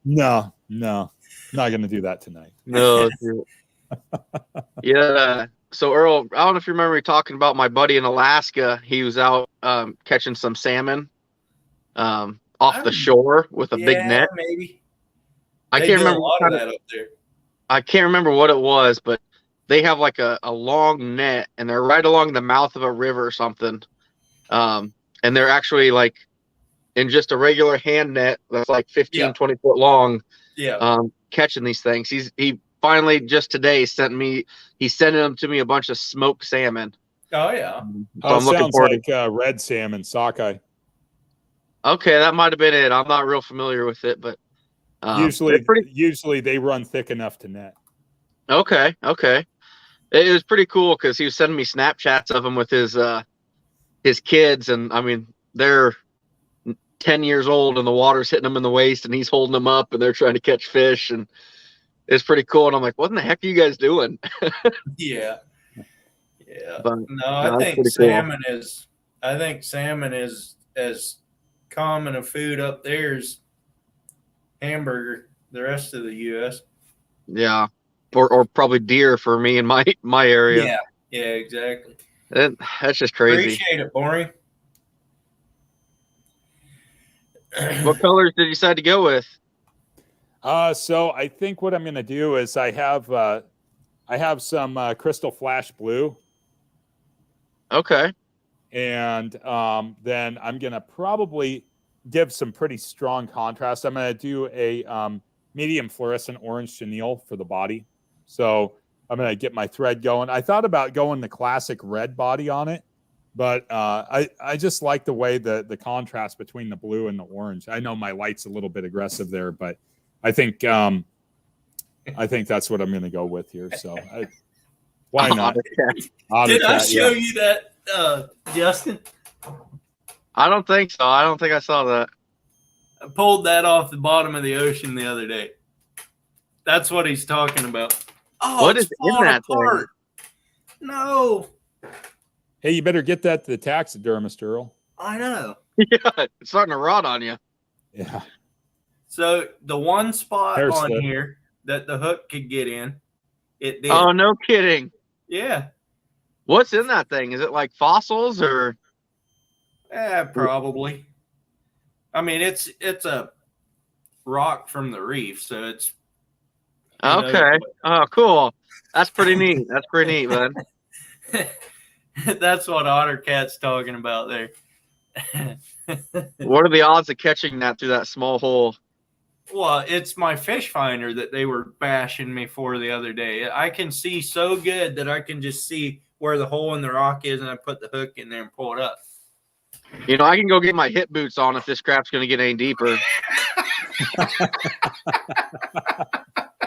No, not going to do that tonight. No. Dude. Yeah. So Earl, I don't know if you remember me talking about my buddy in Alaska. He was out catching some salmon off the shore with a big net. Maybe. I They can't do remember a lot what of kind that up there. I can't remember what it was, but they have like a long net and they're right along the mouth of a river or something. And they're actually like in just a regular hand net that's like 15, 20 foot long, catching these things. He finally just today sent them to me a bunch of smoked salmon. Oh yeah. So I'm looking sounds forward like red salmon, sockeye. Okay, that might have been it. I'm not real familiar with it, but usually they run thick enough to net. Okay. It was pretty cool because he was sending me Snapchats of him with his kids, and I mean they're 10 years old and the water's hitting them in the waist, and he's holding them up, and they're trying to catch fish, and it's pretty cool. And I'm like, what in the heck are you guys doing? Yeah. But, I think salmon is. I think salmon is as common a food up there as hamburger. The rest of the U.S. Yeah, or probably deer for me in my area. Yeah, exactly. That's just crazy. Appreciate it, Boring. What colors did you decide to go with? So I think what I'm going to do is I have some crystal flash blue. Okay. And then I'm going to probably give some pretty strong contrast. I'm going to do a medium fluorescent orange chenille for the body. So I'm going to get my thread going. I thought about going the classic red body on it, but I just like the way the contrast between the blue and the orange. I know my light's a little bit aggressive there, but I think that's what I'm going to go with here. So why not? Did I show you that, Justin? I don't think so. I don't think I saw that. I pulled that off the bottom of the ocean the other day. That's what he's talking about. Oh, what is in that apart. No. Hey, you better get that to the taxidermist, Earl. I know. Yeah, it's starting to rot on you. Yeah. So the one spot on here that the hook could get in, it did. Oh, no kidding. Yeah. What's in that thing? Is it like fossils or? Probably. I mean, it's a rock from the reef, so it's okay. Oh, cool. That's pretty neat. That's pretty neat, man. That's what Ottercat's talking about there. What are the odds of catching that through that small hole? Well, it's my fish finder that they were bashing me for the other day. I can see so good that I can just see where the hole in the rock is, and I put the hook in there and pull it up. You know, I can go get my hip boots on if this crap's going to get any deeper.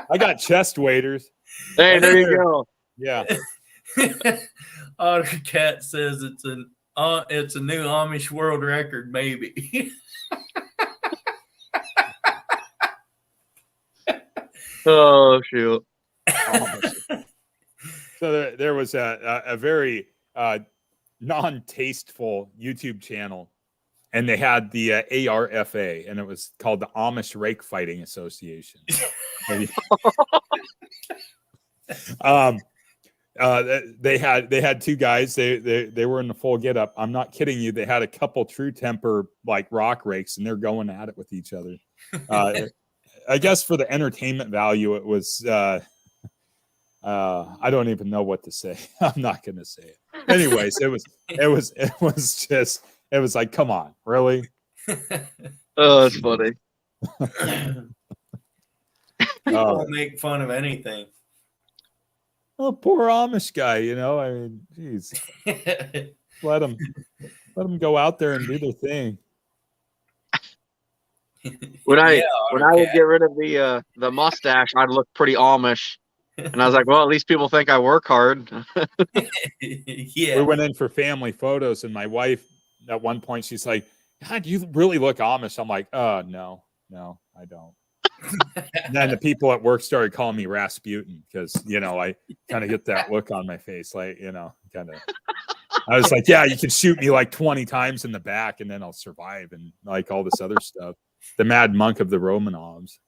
I got chest waders. Hey, there you go. Yeah. Ottercat says it's a new Amish world record, maybe. Oh, shoot. So there was a very non-tasteful YouTube channel, and they had the ARFA, and it was called the Amish Rake Fighting Association. They had two guys. They were in the full get up. I'm not kidding you. They had a couple true temper like rock rakes, and they're going at it with each other. I guess for the entertainment value, it was. I don't even know what to say. I'm not going to say it. Anyways, it was It was like, come on, really? Oh, that's funny. People make fun of anything. Oh, poor Amish guy, you know. I mean, geez, let them go out there and do their thing. When I Yeah, when I would okay. get rid of the mustache, I'd look pretty Amish. And I was like, well, at least people think I work hard. Yeah. We went in for family photos, and my wife at one point she's like, "God, you really look Amish." I'm like, no, I don't." And then the people at work started calling me Rasputin because I kind of get that look on my face, like kind of. I was like, "Yeah, you can shoot me like 20 times in the back, and then I'll survive," and like all this other stuff. The Mad Monk of the Romanovs.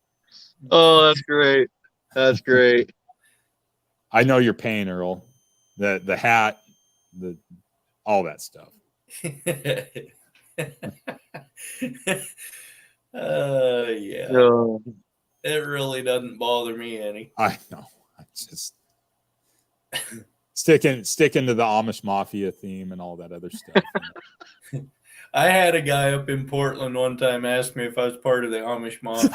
Oh, that's great. That's great. I know your pain, Earl. The hat, all that stuff. Yeah. No. It really doesn't bother me any. I know. I just sticking to the Amish Mafia theme and all that other stuff. I had a guy up in Portland one time ask me if I was part of the Amish Mafia.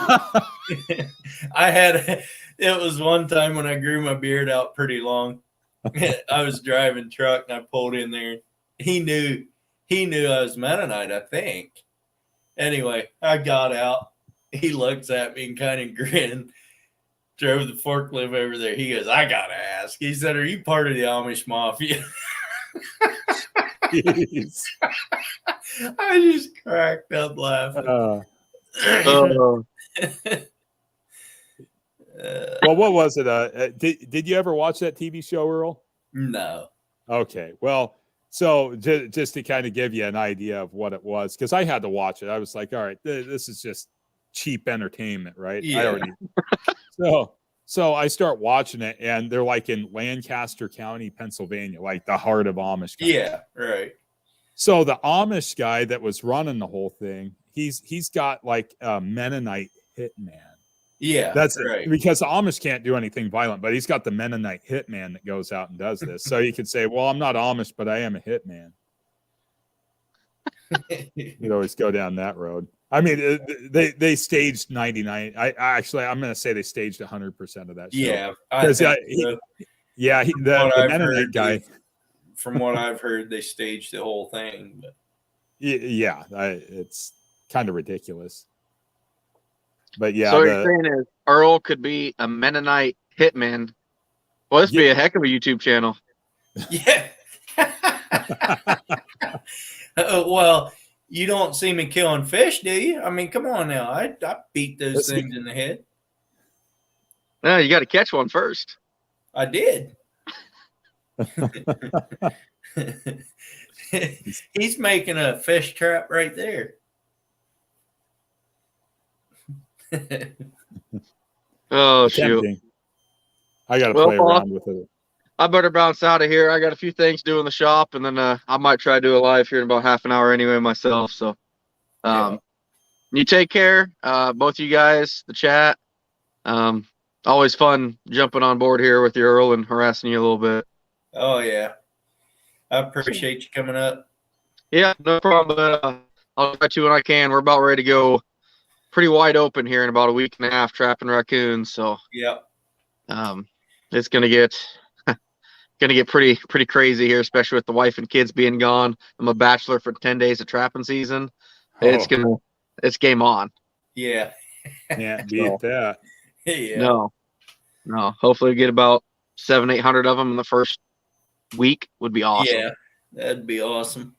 It was one time when I grew my beard out pretty long. I was driving truck and I pulled in there. He knew I was Mennonite, I think. Anyway, I got out. He looks at me and kind of grinned. Drove the forklift over there. He goes, I gotta ask. He said, "Are you part of the Amish Mafia?" Jeez. I just cracked up laughing. Oh, Well, what was it? Did you ever watch that TV show, Earl? No. Okay. Well, so just to kind of give you an idea of what it was, because I had to watch it. I was like, all right, this is just cheap entertainment, right? Yeah. So I start watching it, and they're like in Lancaster County, Pennsylvania, like the heart of Amish country. Yeah, right. So the Amish guy that was running the whole thing, he's got like a Mennonite hitman. Yeah, That's right. because the Amish can't do anything violent, but he's got the Mennonite hitman that goes out and does this. So you could say, well, I'm not Amish, but I am a hitman. You'd always go down that road. I mean, they staged 99. I'm going to say they staged 100% of that show. Yeah, because the Mennonite heard, guy. From what I've heard, they staged the whole thing. But. Yeah, it's kind of ridiculous. But yeah, so what you're saying is Earl could be a Mennonite hitman. Well, this would be a heck of a YouTube channel. Yeah. Well, you don't see me killing fish, do you? I mean, come on now. I beat those things in the head. No, you got to catch one first. I did. He's making a fish trap right there. Oh, shoot. I got to play around with it. I better bounce out of here. I got a few things to do in the shop, and then I might try to do a live here in about half an hour anyway myself. So you take care, both of you guys, the chat. Always fun jumping on board here with you, Earl, and harassing you a little bit. Oh, yeah. I appreciate you coming up. Yeah, no problem. But, I'll try to when I can. We're about ready to go pretty wide open here in about a week and a half trapping raccoons. So yeah, it's gonna get pretty crazy here, especially with the wife and kids being gone. I'm a bachelor for 10 days of trapping season. It's game on. Yeah. Can't beat that. Yeah. No. Hopefully we get about 700-800 of them in the first week would be awesome. Yeah, that'd be awesome.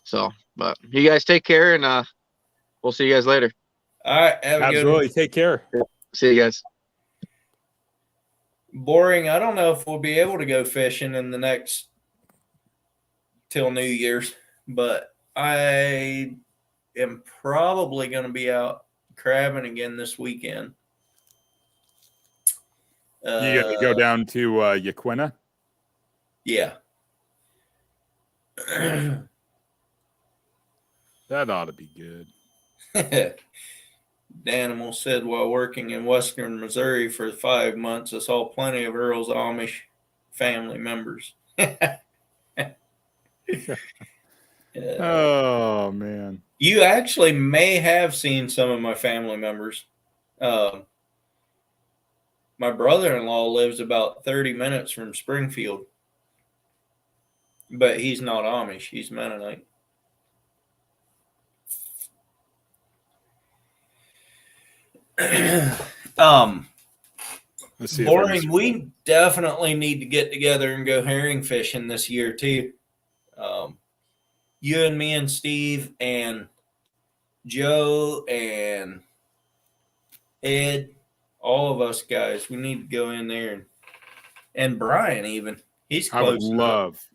So, but you guys take care, and we'll see you guys later. All right, have a good one. Take care. See you guys. Boring. I don't know if we'll be able to go fishing in the next till New Year's, but I am probably going to be out crabbing again this weekend. You got to go down to Yaquina? Yeah. That ought to be good. Danimal said while working in western Missouri for 5 months, I saw plenty of Earl's Amish family members. Oh man. You actually may have seen some of my family members. My brother-in-law lives about 30 minutes from Springfield, but he's not Amish. He's Mennonite. Let's see if I can Boring. scroll. We definitely need to get together and go herring fishing this year too. You and me and Steve and Joe and Ed, all of us guys, we need to go in there and Brian even. He's I would close enough.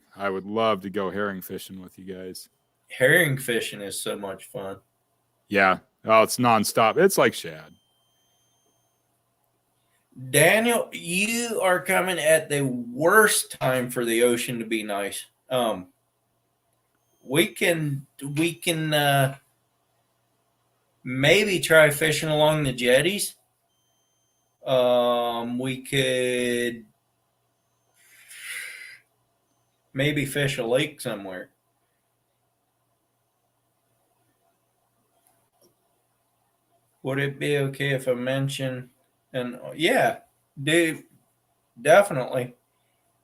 love to go herring fishing with you guys. Herring fishing is so much fun. Yeah. Oh, it's nonstop. It's like shad. Daniel, you are coming at the worst time for the ocean to be nice. We can maybe try fishing along the jetties. We could maybe fish a lake somewhere. Would it be okay if I mention? And yeah, dude, definitely,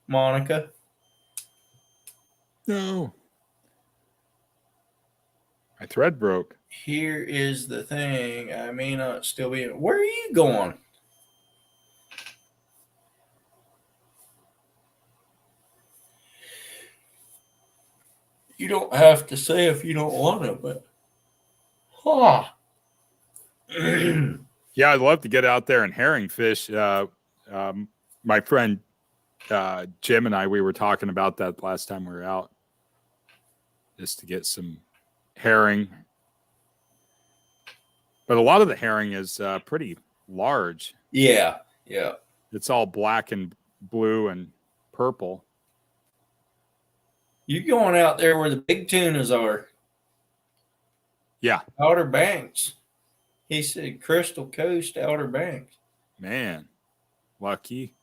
Monica. No. My thread broke. Here is the thing. I may not still be. Where are you going? You don't have to say if you don't want to, but Yeah, I'd love to get out there and herring fish. My friend Jim and I, we were talking about that last time we were out, just to get some herring. But a lot of the herring is pretty large. yeah. It's all black and blue and purple. You're going out there where the big tunas are. Yeah, Outer Banks. He said Crystal Coast, Outer Banks. man, lucky.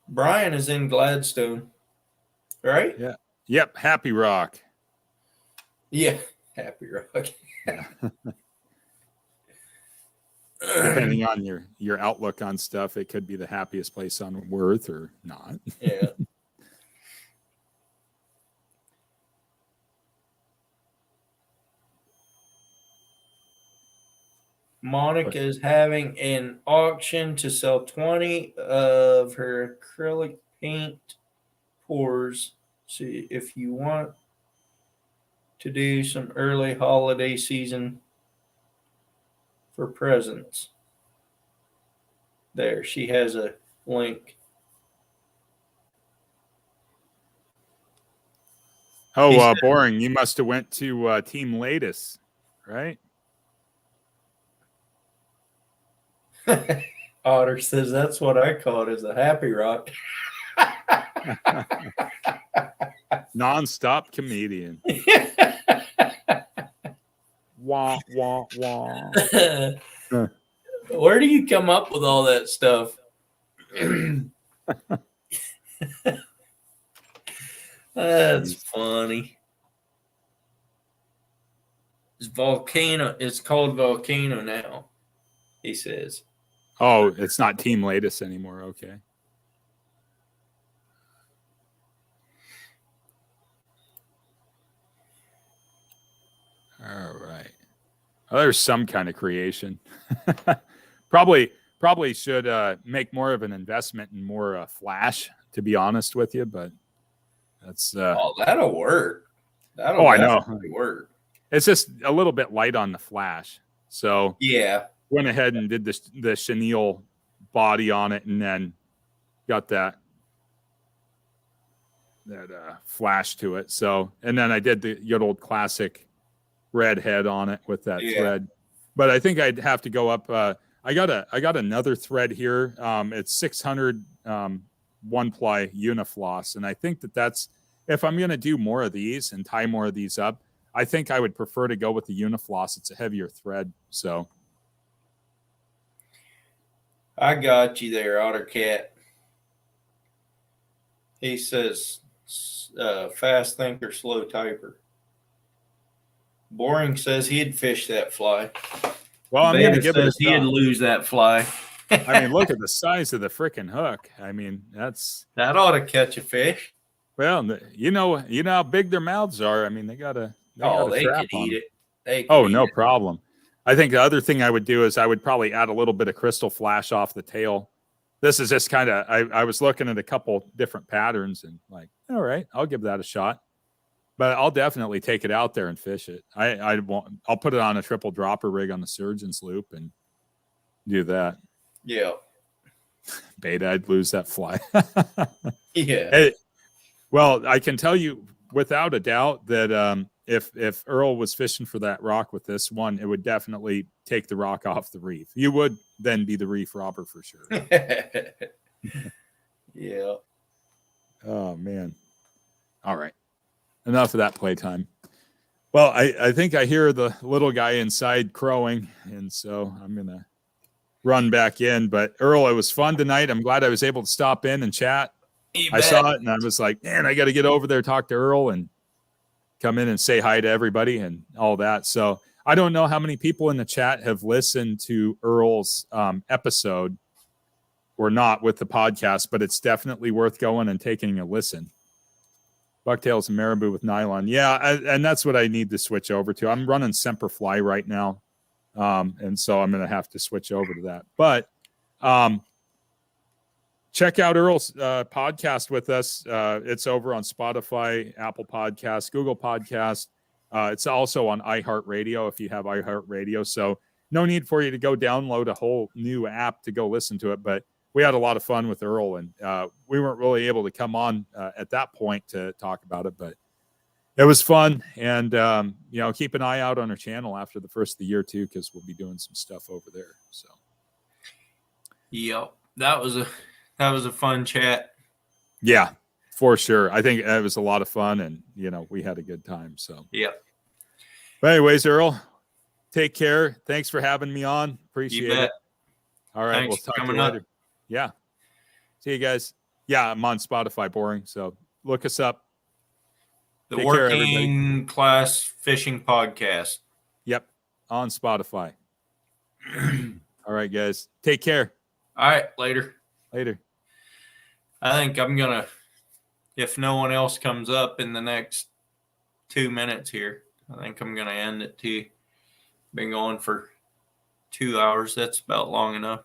Brian is in Gladstone, right? Yeah. Yep, Happy Rock. Yeah. Happy Rock. Depending on your outlook on stuff, it could be the happiest place on earth or not. Yeah. Monica is having an auction to sell 20 of her acrylic paint pours. See if you want to do some early holiday season for presents. There, she has a link. Oh, boring. You must have went to Team Latest, right? Otter says that's what I call it, is a happy rock. Non-stop comedian. Wah, wah, wah. Where do you come up with all that stuff? That's funny. It's called Volcano now, he says. Oh, it's not Team Latest anymore. Okay. All right. Well, there's some kind of creation. probably should make more of an investment in more Flash, to be honest with you, but that's that'll work. Oh, I know. Definitely work. It's just a little bit light on the Flash. So Yeah. went ahead and did the chenille body on it, and then got that flash to it. So, and then I did the good old classic red head on it with that thread. But I think I'd have to go up. I got another thread here. It's 600 one ply Unifloss, and I think that's if I'm going to do more of these and tie more of these up, I think I would prefer to go with the Unifloss. It's a heavier thread, so. I got you there, Otter Cat. He says Fast thinker, slow typer. Boring says he'd fish that fly. Well, I'm going to Beta give it a says he'd shot. lose that fly. I mean, look at the size of the freaking hook. I mean, that's That ought to catch a fish. well, you know how big their mouths are. I mean, they got a They trap could on eat them. it. They could Oh, eat no it. problem. I think the other thing I would do is I would probably add a little bit of crystal flash off the tail. This is just kind of, I was looking at a couple different patterns and like, all right, I'll give that a shot. But I'll definitely take it out there and fish it. I'll put it on a triple dropper rig on the surgeon's loop and do that. Yeah. Beta, I'd lose that fly. Yeah. Well, I can tell you without a doubt that if Earl was fishing for that rock with this one, it would definitely take the rock off the reef. You would then be the reef robber for sure. Yeah. Oh, man. All right. Enough of that playtime. Well, I think I hear the little guy inside crowing, and so I'm going to run back in. But Earl, it was fun tonight. I'm glad I was able to stop in and chat. I saw it, and I was like, man, I got to get over there, talk to Earl, and come in and say hi to everybody and all that. So I don't know how many people in the chat have listened to Earl's episode or not with the podcast, but it's definitely worth going and taking a listen. Bucktails and marabou with nylon. Yeah, and that's what I need to switch over to. I'm running Semper Fly right now, and so I'm going to have to switch over to that. But check out Earl's podcast with us. It's over on Spotify, Apple Podcasts, Google Podcasts. It's also on iHeartRadio if you have iHeartRadio. So no need for you to go download a whole new app to go listen to it. But we had a lot of fun with Earl, and we weren't really able to come on at that point to talk about it, but it was fun. And, keep an eye out on our channel after the first of the year too, because we'll be doing some stuff over there. So, Yep. That was a fun chat. yeah, for sure. I think it was a lot of fun, and, we had a good time. So, Yep. but anyways, Earl, take care. Thanks for having me on. Appreciate it. All right. Thanks We'll for talk to you coming up. later. Yeah. See you guys. Yeah, I'm on Spotify, Boring. So look us up. The Take care, Working Class Fishing Podcast. Yep. On Spotify. All right, guys. Take care. All right. Later. Later. I think I'm going to, if no one else comes up in the next 2 minutes here, I think I'm going to end it too. Been going for 2 hours. That's about long enough.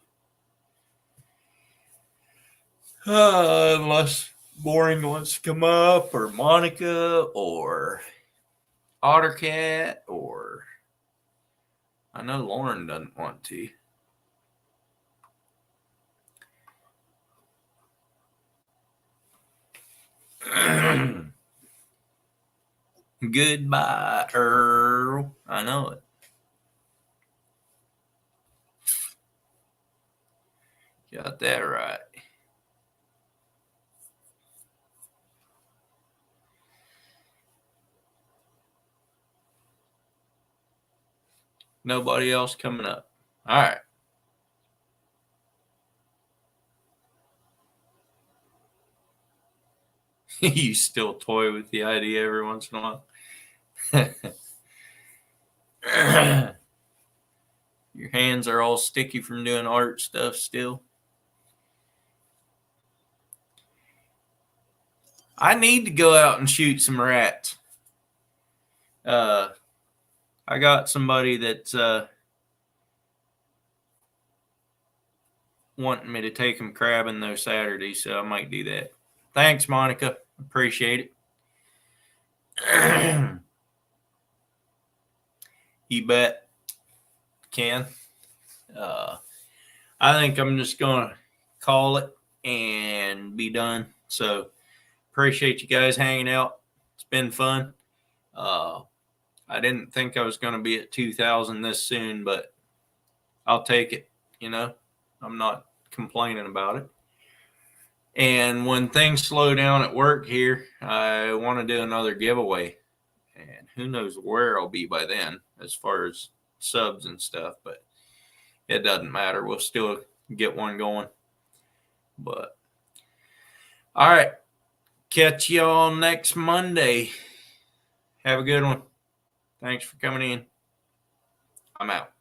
Unless Boring wants to come up, or Monica, or Ottercat, or I know Lauren doesn't want to. Goodbye, Earl. I know it. Got that right. Nobody else coming up. All right. You still toy with the idea every once in a while. Your hands are all sticky from doing art stuff still. I need to go out and shoot some rats. I got somebody that's wanting me to take them crabbing though Saturday, so I might do that. Thanks, Monica. Appreciate it. You bet, Ken. I think I'm just going to call it and be done. So appreciate you guys hanging out. It's been fun. I didn't think I was going to be at 2,000 this soon, but I'll take it. I'm not complaining about it. And when things slow down at work here, I want to do another giveaway. And who knows where I'll be by then as far as subs and stuff, but it doesn't matter. We'll still get one going. But all right. Catch y'all next Monday. Have a good one. Thanks for coming in. I'm out.